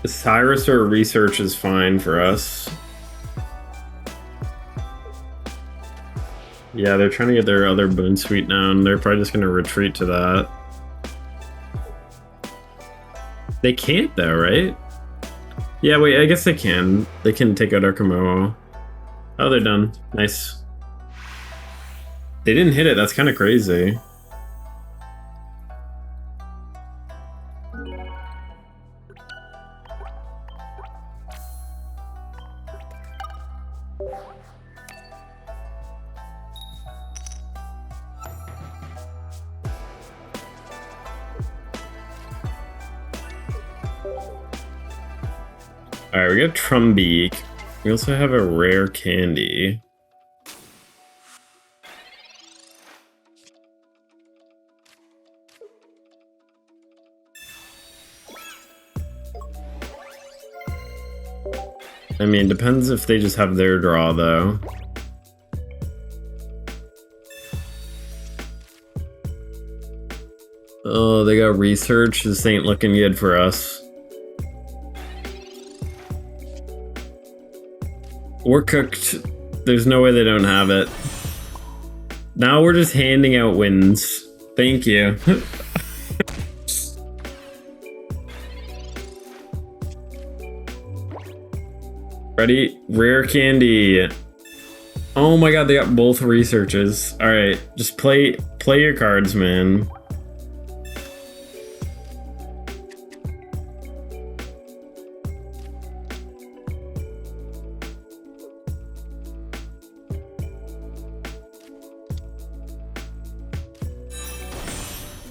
A Cyrus or a Research is fine for us. Yeah, they're trying to get their other Boon Suite down. They're probably just going to retreat to that. They can't though, right? Yeah, wait, I guess they can. They can take out our Kommo-o. Oh, they're done. Nice. They didn't hit it, that's kind of crazy. Alright, we got Trumbeak. We also have a rare candy. I mean, depends if they just have their draw, though. Oh, they got Research. This ain't looking good for us. We're cooked. There's no way they don't have it. Now we're just handing out wins. Thank you. Ready? Rare candy. Oh my god, they got both researches. Alright, just play your cards, man.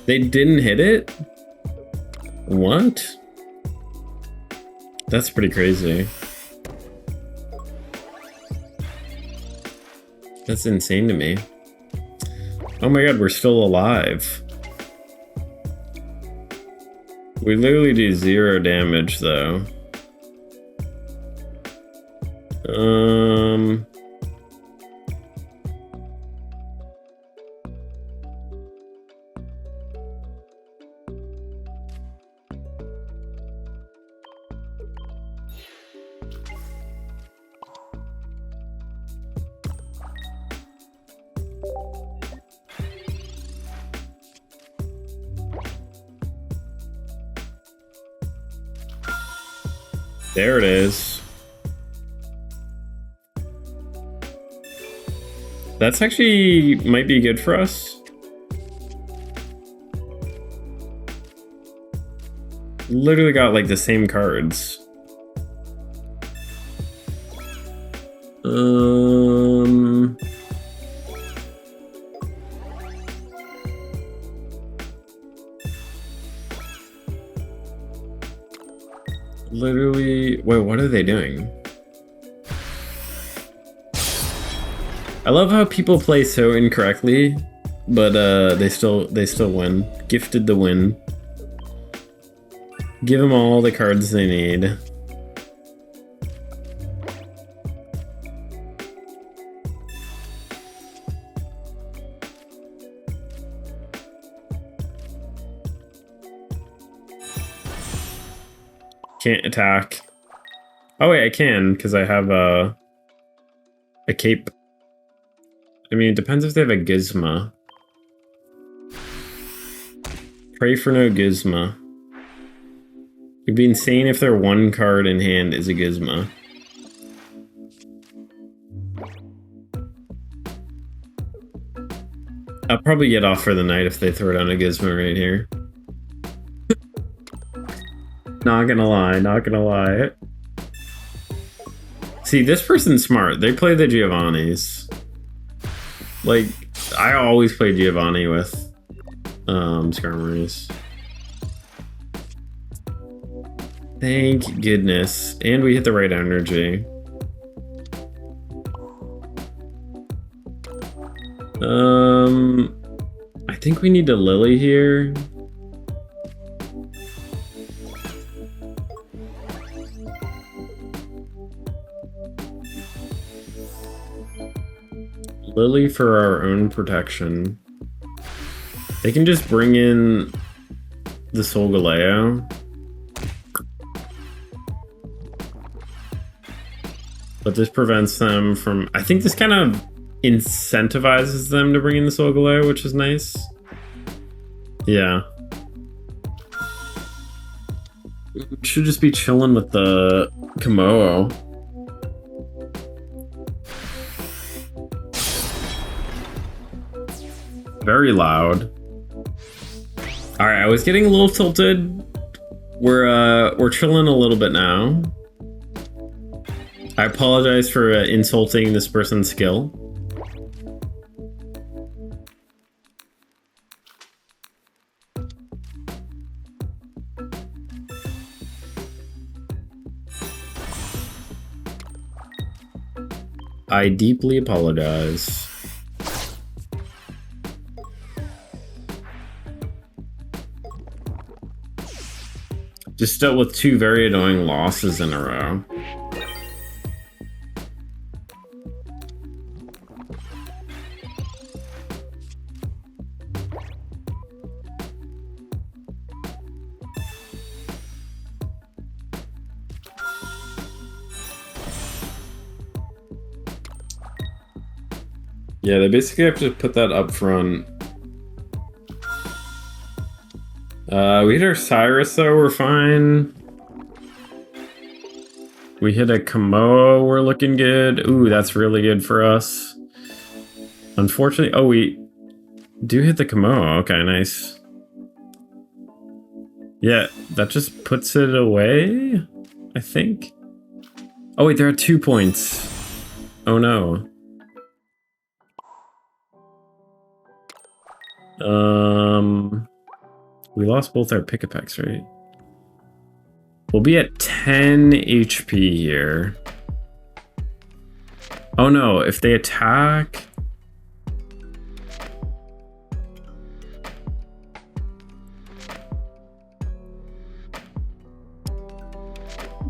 They didn't hit it? What? That's pretty crazy. That's insane to me. Oh my god, we're still alive. We literally do 0 damage though. There it is. That's actually might be good for us. Literally got like the same cards. Literally, wait, what are they doing? I love how people play so incorrectly, but they still win. Gifted the win. Give them all the cards they need. Can't attack. Oh wait, I can, because I have a cape. I mean, it depends if they have a Gizmo. Pray for no Gizmo. It'd be insane if their one card in hand is a Gizmo. I'll probably get off for the night if they throw down a Gizmo right here. Not gonna lie, not gonna lie. See, this person's smart. They play the Giovannis. Like, I always play Giovanni with Skarmories. Thank goodness. And we hit the right energy. I think we need a Lily here. Lily for our own protection. They can just bring in the Solgaleo. But this prevents them from... I think this kind of incentivizes them to bring in the Solgaleo, which is nice. Yeah. Should just be chilling with the Kommo-o. Very loud. All right, I was getting a little tilted. We're chilling a little bit now. I apologize for insulting this person's skill. I deeply apologize. Just dealt with two very annoying losses in a row. Yeah, they basically have to put that up front. We hit our Cyrus though, we're fine. We hit a Kommo-o, we're looking good. Ooh, that's really good for us. Unfortunately, oh, we do hit the Kommo-o, okay, nice. Yeah, that just puts it away, I think. Oh wait, they're at 2 points. Oh no. We lost both our pick-a-pecks, right? We'll be at 10 HP here. Oh no, if they attack...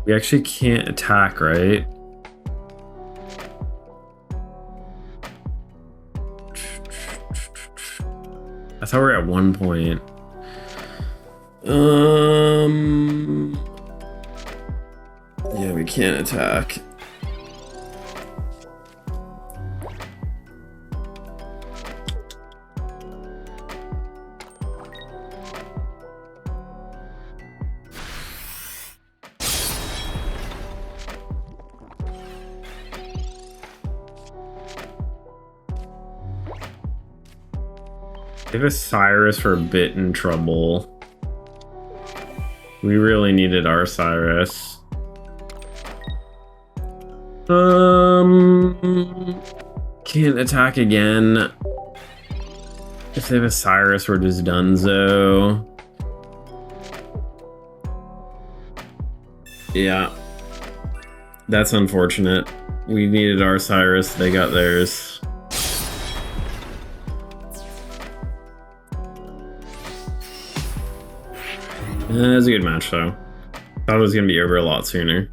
We actually can't attack, right? I thought we were at 1 point. Yeah, we can't attack. Give us Cyrus for a bit in trouble. We really needed our Cyrus. Can't attack again. If they have a Cyrus, we're just donezo. Yeah. That's unfortunate. We needed our Cyrus, they got theirs. That was a good match, though. Thought it was gonna be over a lot sooner.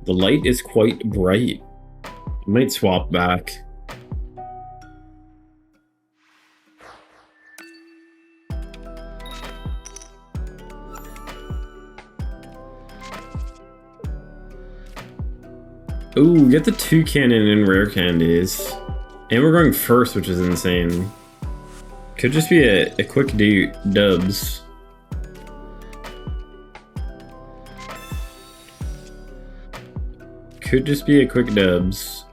The light is quite bright. I might swap back. Ooh, get the Toucannon in rare candies. And we're going first, which is insane. Could just be a quick dubs. Could just be a quick dubs.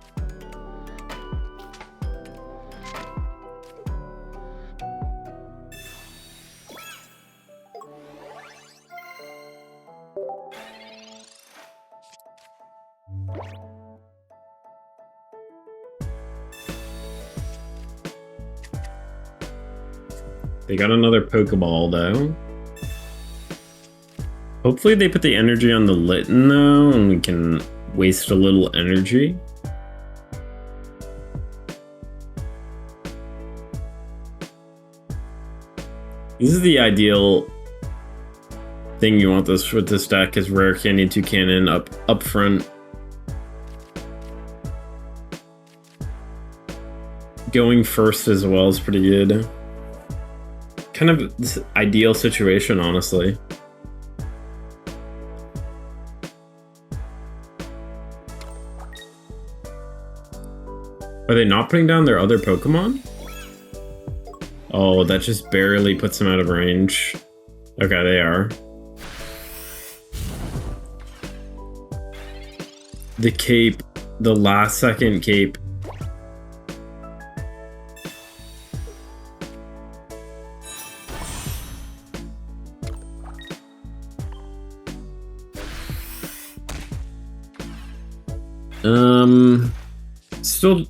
They got another Pokeball, though. Hopefully they put the energy on the Litten, though, and we can waste a little energy. This is the ideal thing you want this with this deck, is rare candy Toucannon up front. Going first as well is pretty good. Kind of this ideal situation, honestly. Are they not putting down their other Pokemon? Oh, that just barely puts them out of range. Okay, they are. The cape, the last second cape.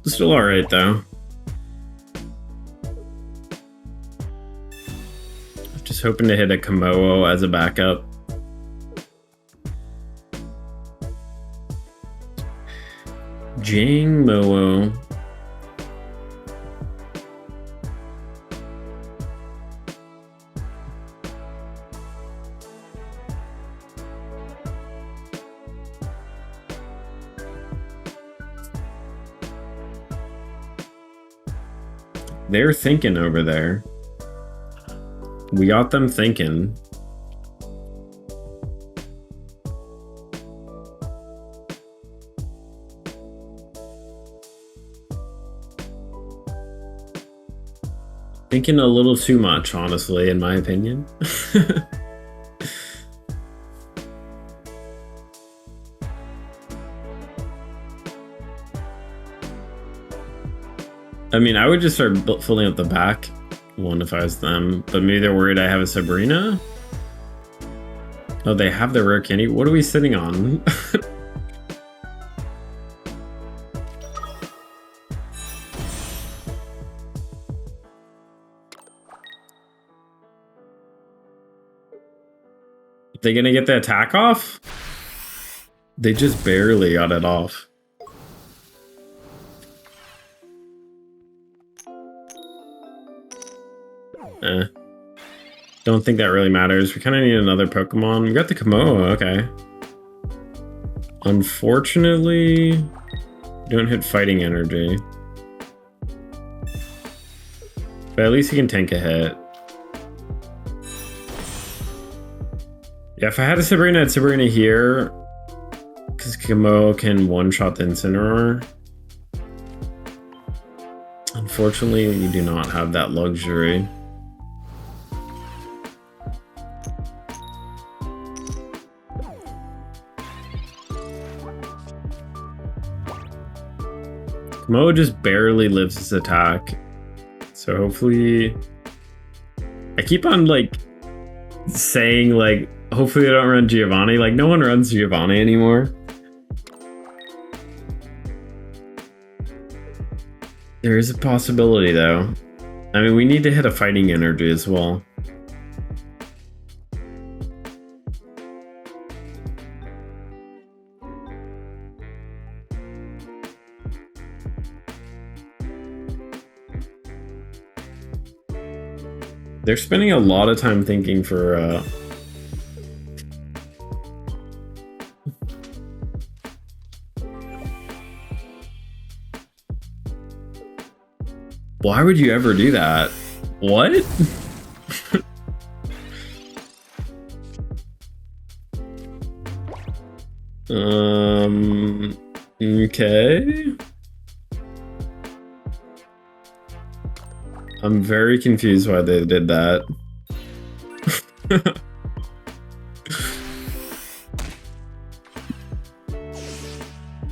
Still all right though. I'm just hoping to hit a Kommo-o as a backup. Jangmo-o. They're thinking over there. We got them thinking. Thinking a little too much, honestly, in my opinion. I mean, I would just start filling up the back one if I was them, but maybe they're worried I have a Sabrina? Oh, they have the rare candy? What are we sitting on? They gonna get the attack off? They just barely got it off. Don't think that really matters. We kind of need another Pokemon. We got the Kommo-o, okay. Unfortunately, don't hit fighting energy. But at least he can tank a hit. Yeah, if I had a Sabrina, I'd Sabrina here. Because Kommo-o can one-shot the Incineroar. Unfortunately, we do not have that luxury. Kommo-o just barely lives his attack. So hopefully... I keep on, like, saying, like, hopefully I don't run Giovanni. Like, no one runs Giovanni anymore. There is a possibility, though. I mean, we need to hit a fighting energy as well. They're spending a lot of time thinking for why would you ever do that? What? Okay. I'm very confused why they did that.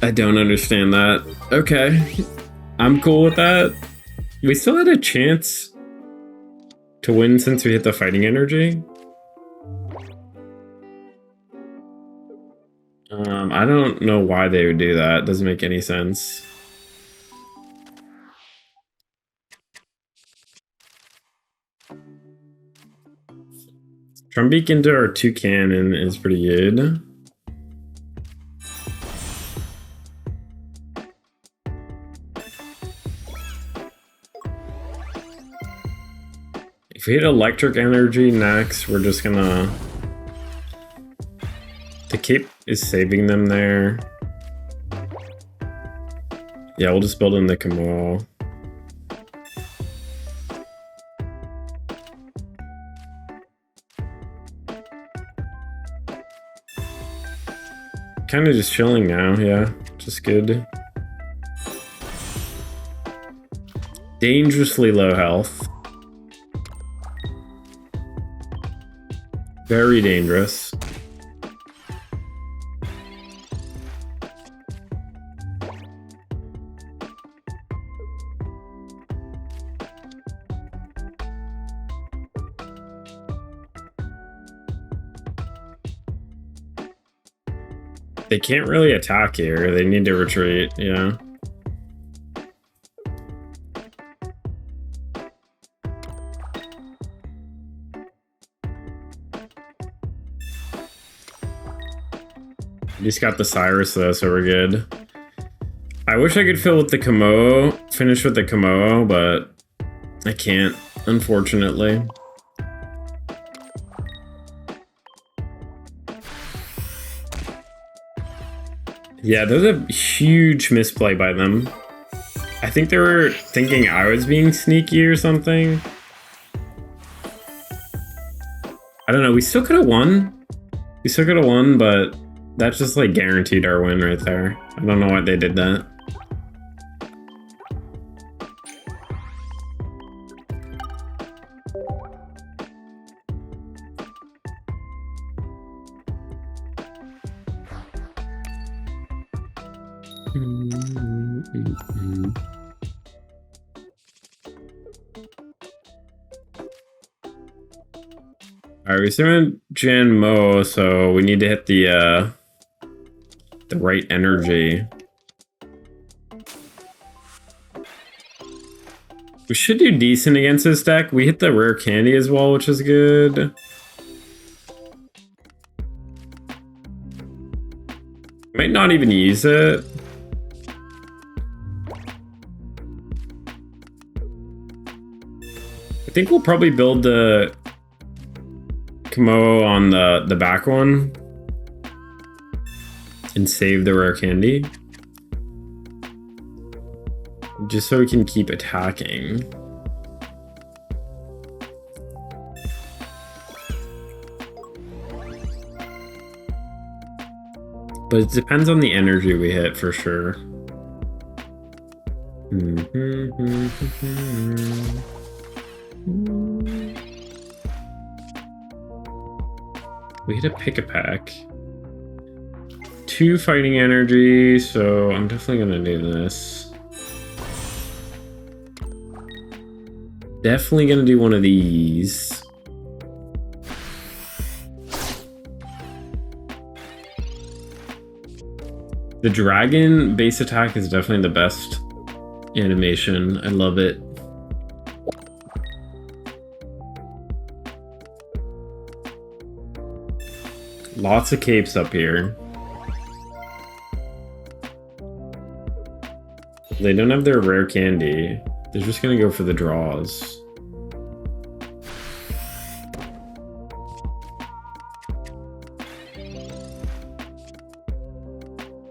I don't understand that. Okay. I'm cool with that. We still had a chance to win since we hit the fighting energy. I don't know why they would do that. It doesn't make any sense. Trumbeak into our Toucannon is pretty good. If we hit electric energy next, we're just gonna... The cape is saving them there. Yeah, we'll just build in the Kommo-o. Kind of just chilling now, yeah, just good. Dangerously low health. Very dangerous. They can't really attack here. They need to retreat, yeah. We just got the Cyrus though, so we're good. I wish I could fill with the Kommo-o, finish with the Kommo-o, but I can't, unfortunately. Yeah, there's a huge misplay by them. I think they were thinking I was being sneaky or something. I don't know, we still could have won. We still could have won, but that's just like guaranteed our win right there. I don't know why they did that. Alright, we summon Jangmo-o, so we need to hit the right energy. We should do decent against this deck. We hit the rare candy as well, which is good. Might not even use it. I think we'll probably build the Kommo-o on the back one and save the rare candy. Just so we can keep attacking. But it depends on the energy we hit for sure. We hit a pick-a-pack. 2 fighting energy, so I'm definitely gonna do this. definitely gonna do one of these. The dragon base attack is definitely the best animation. I love it. Lots of capes up here. They don't have their rare candy. They're just gonna go for the draws.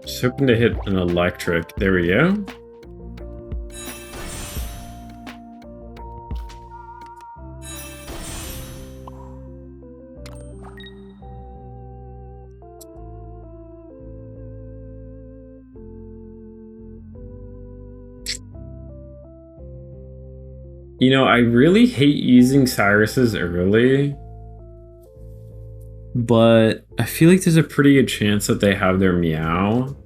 Just hoping to hit an electric. There we go. You know, I really hate using Cyrus's early, but I feel like there's a pretty good chance that they have their Meow.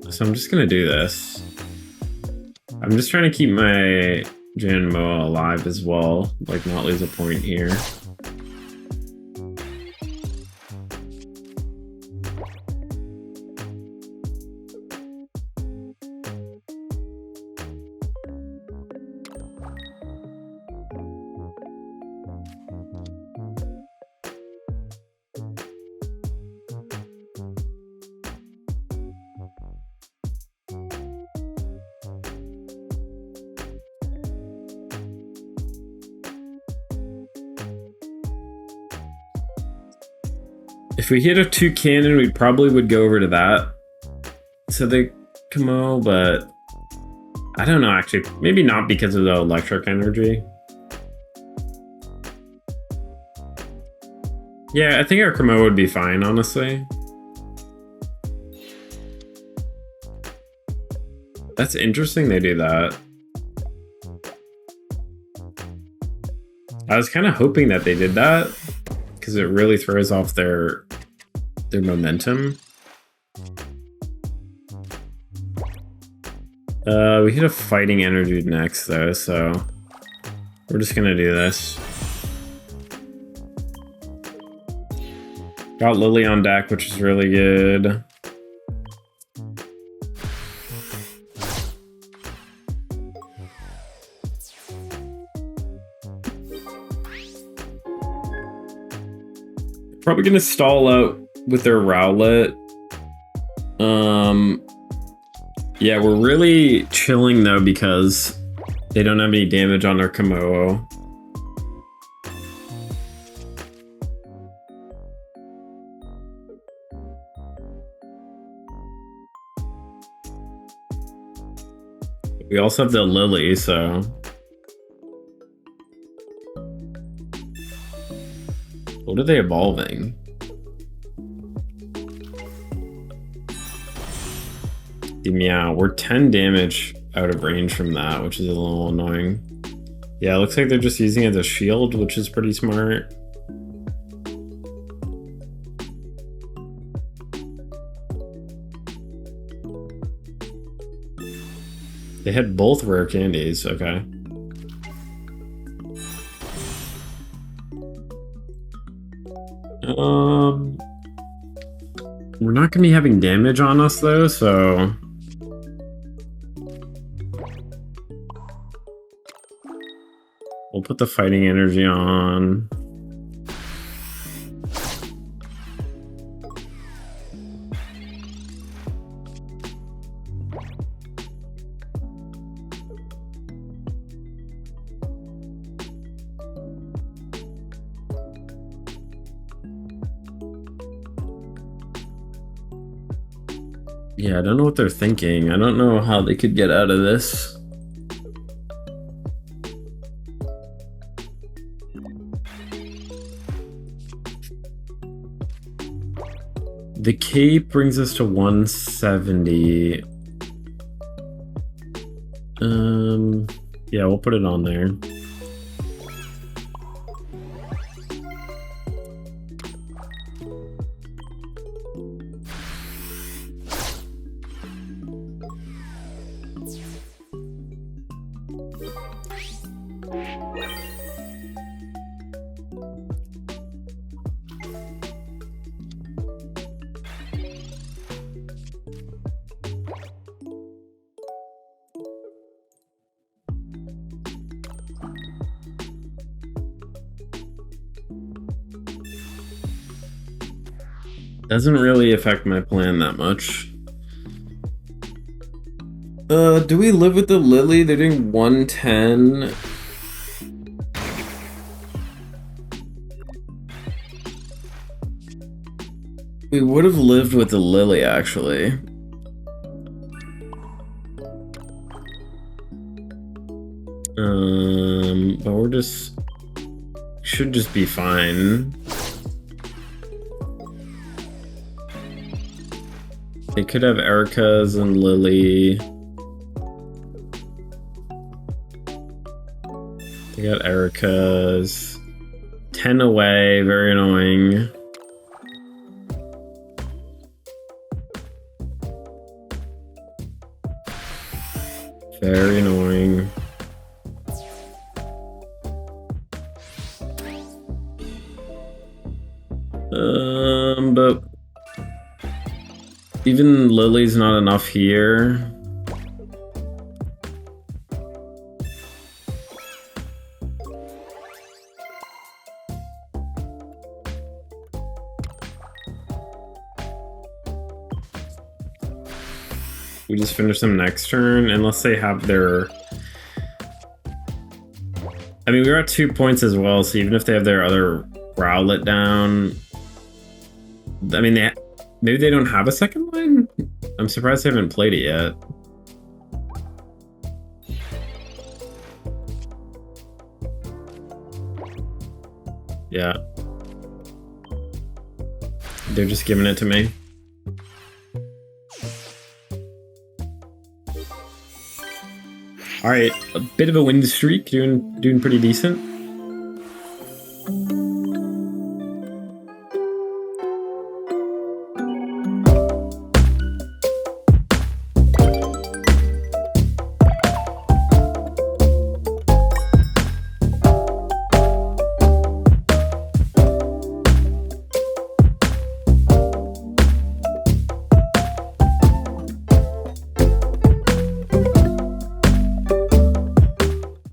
So I'm just gonna do this. I'm just trying to keep my Jangmo-o alive as well, like not lose a point here. If we hit a Toucannon, we probably would go over to that. So the Kommo-o, but I don't know actually. Maybe not because of the electric energy. Yeah, I think our Kommo-o would be fine, honestly. That's interesting they do that. I was kind of hoping that they did that because it really throws off their momentum. We hit a fighting energy next though, so we're just gonna do this. Got Lily on deck, which is really good. Probably gonna stall out with their Rowlet. Yeah, we're really chilling though because they don't have any damage on their Kommo-o. We also have the Lily, so what are they evolving? The Meow. We're 10 damage out of range from that, which is a little annoying. Yeah, it looks like they're just using it as a shield, which is pretty smart. They had both rare candies, okay. We're not gonna be having damage on us though, so we'll put the fighting energy on. Yeah, I don't know what they're thinking. I don't know how they could get out of this. The cape brings us to 170. Yeah, we'll put it on there. Doesn't really affect my plan that much. Do we live with the Lily? They're doing 110. We would have lived with the Lily, actually. But we're just... should just be fine. They could have Erica's and Lily. They got Erica's. 10 away, very annoying. Very annoying. But even Lily's not enough here. We just finish them next turn, unless they have their... I mean, we're at 2 points as well, so even if they have their other Rowlet down... I mean, maybe they don't have a second line? I'm surprised they haven't played it yet. Yeah. They're just giving it to me. All right, a bit of a win streak, doing pretty decent.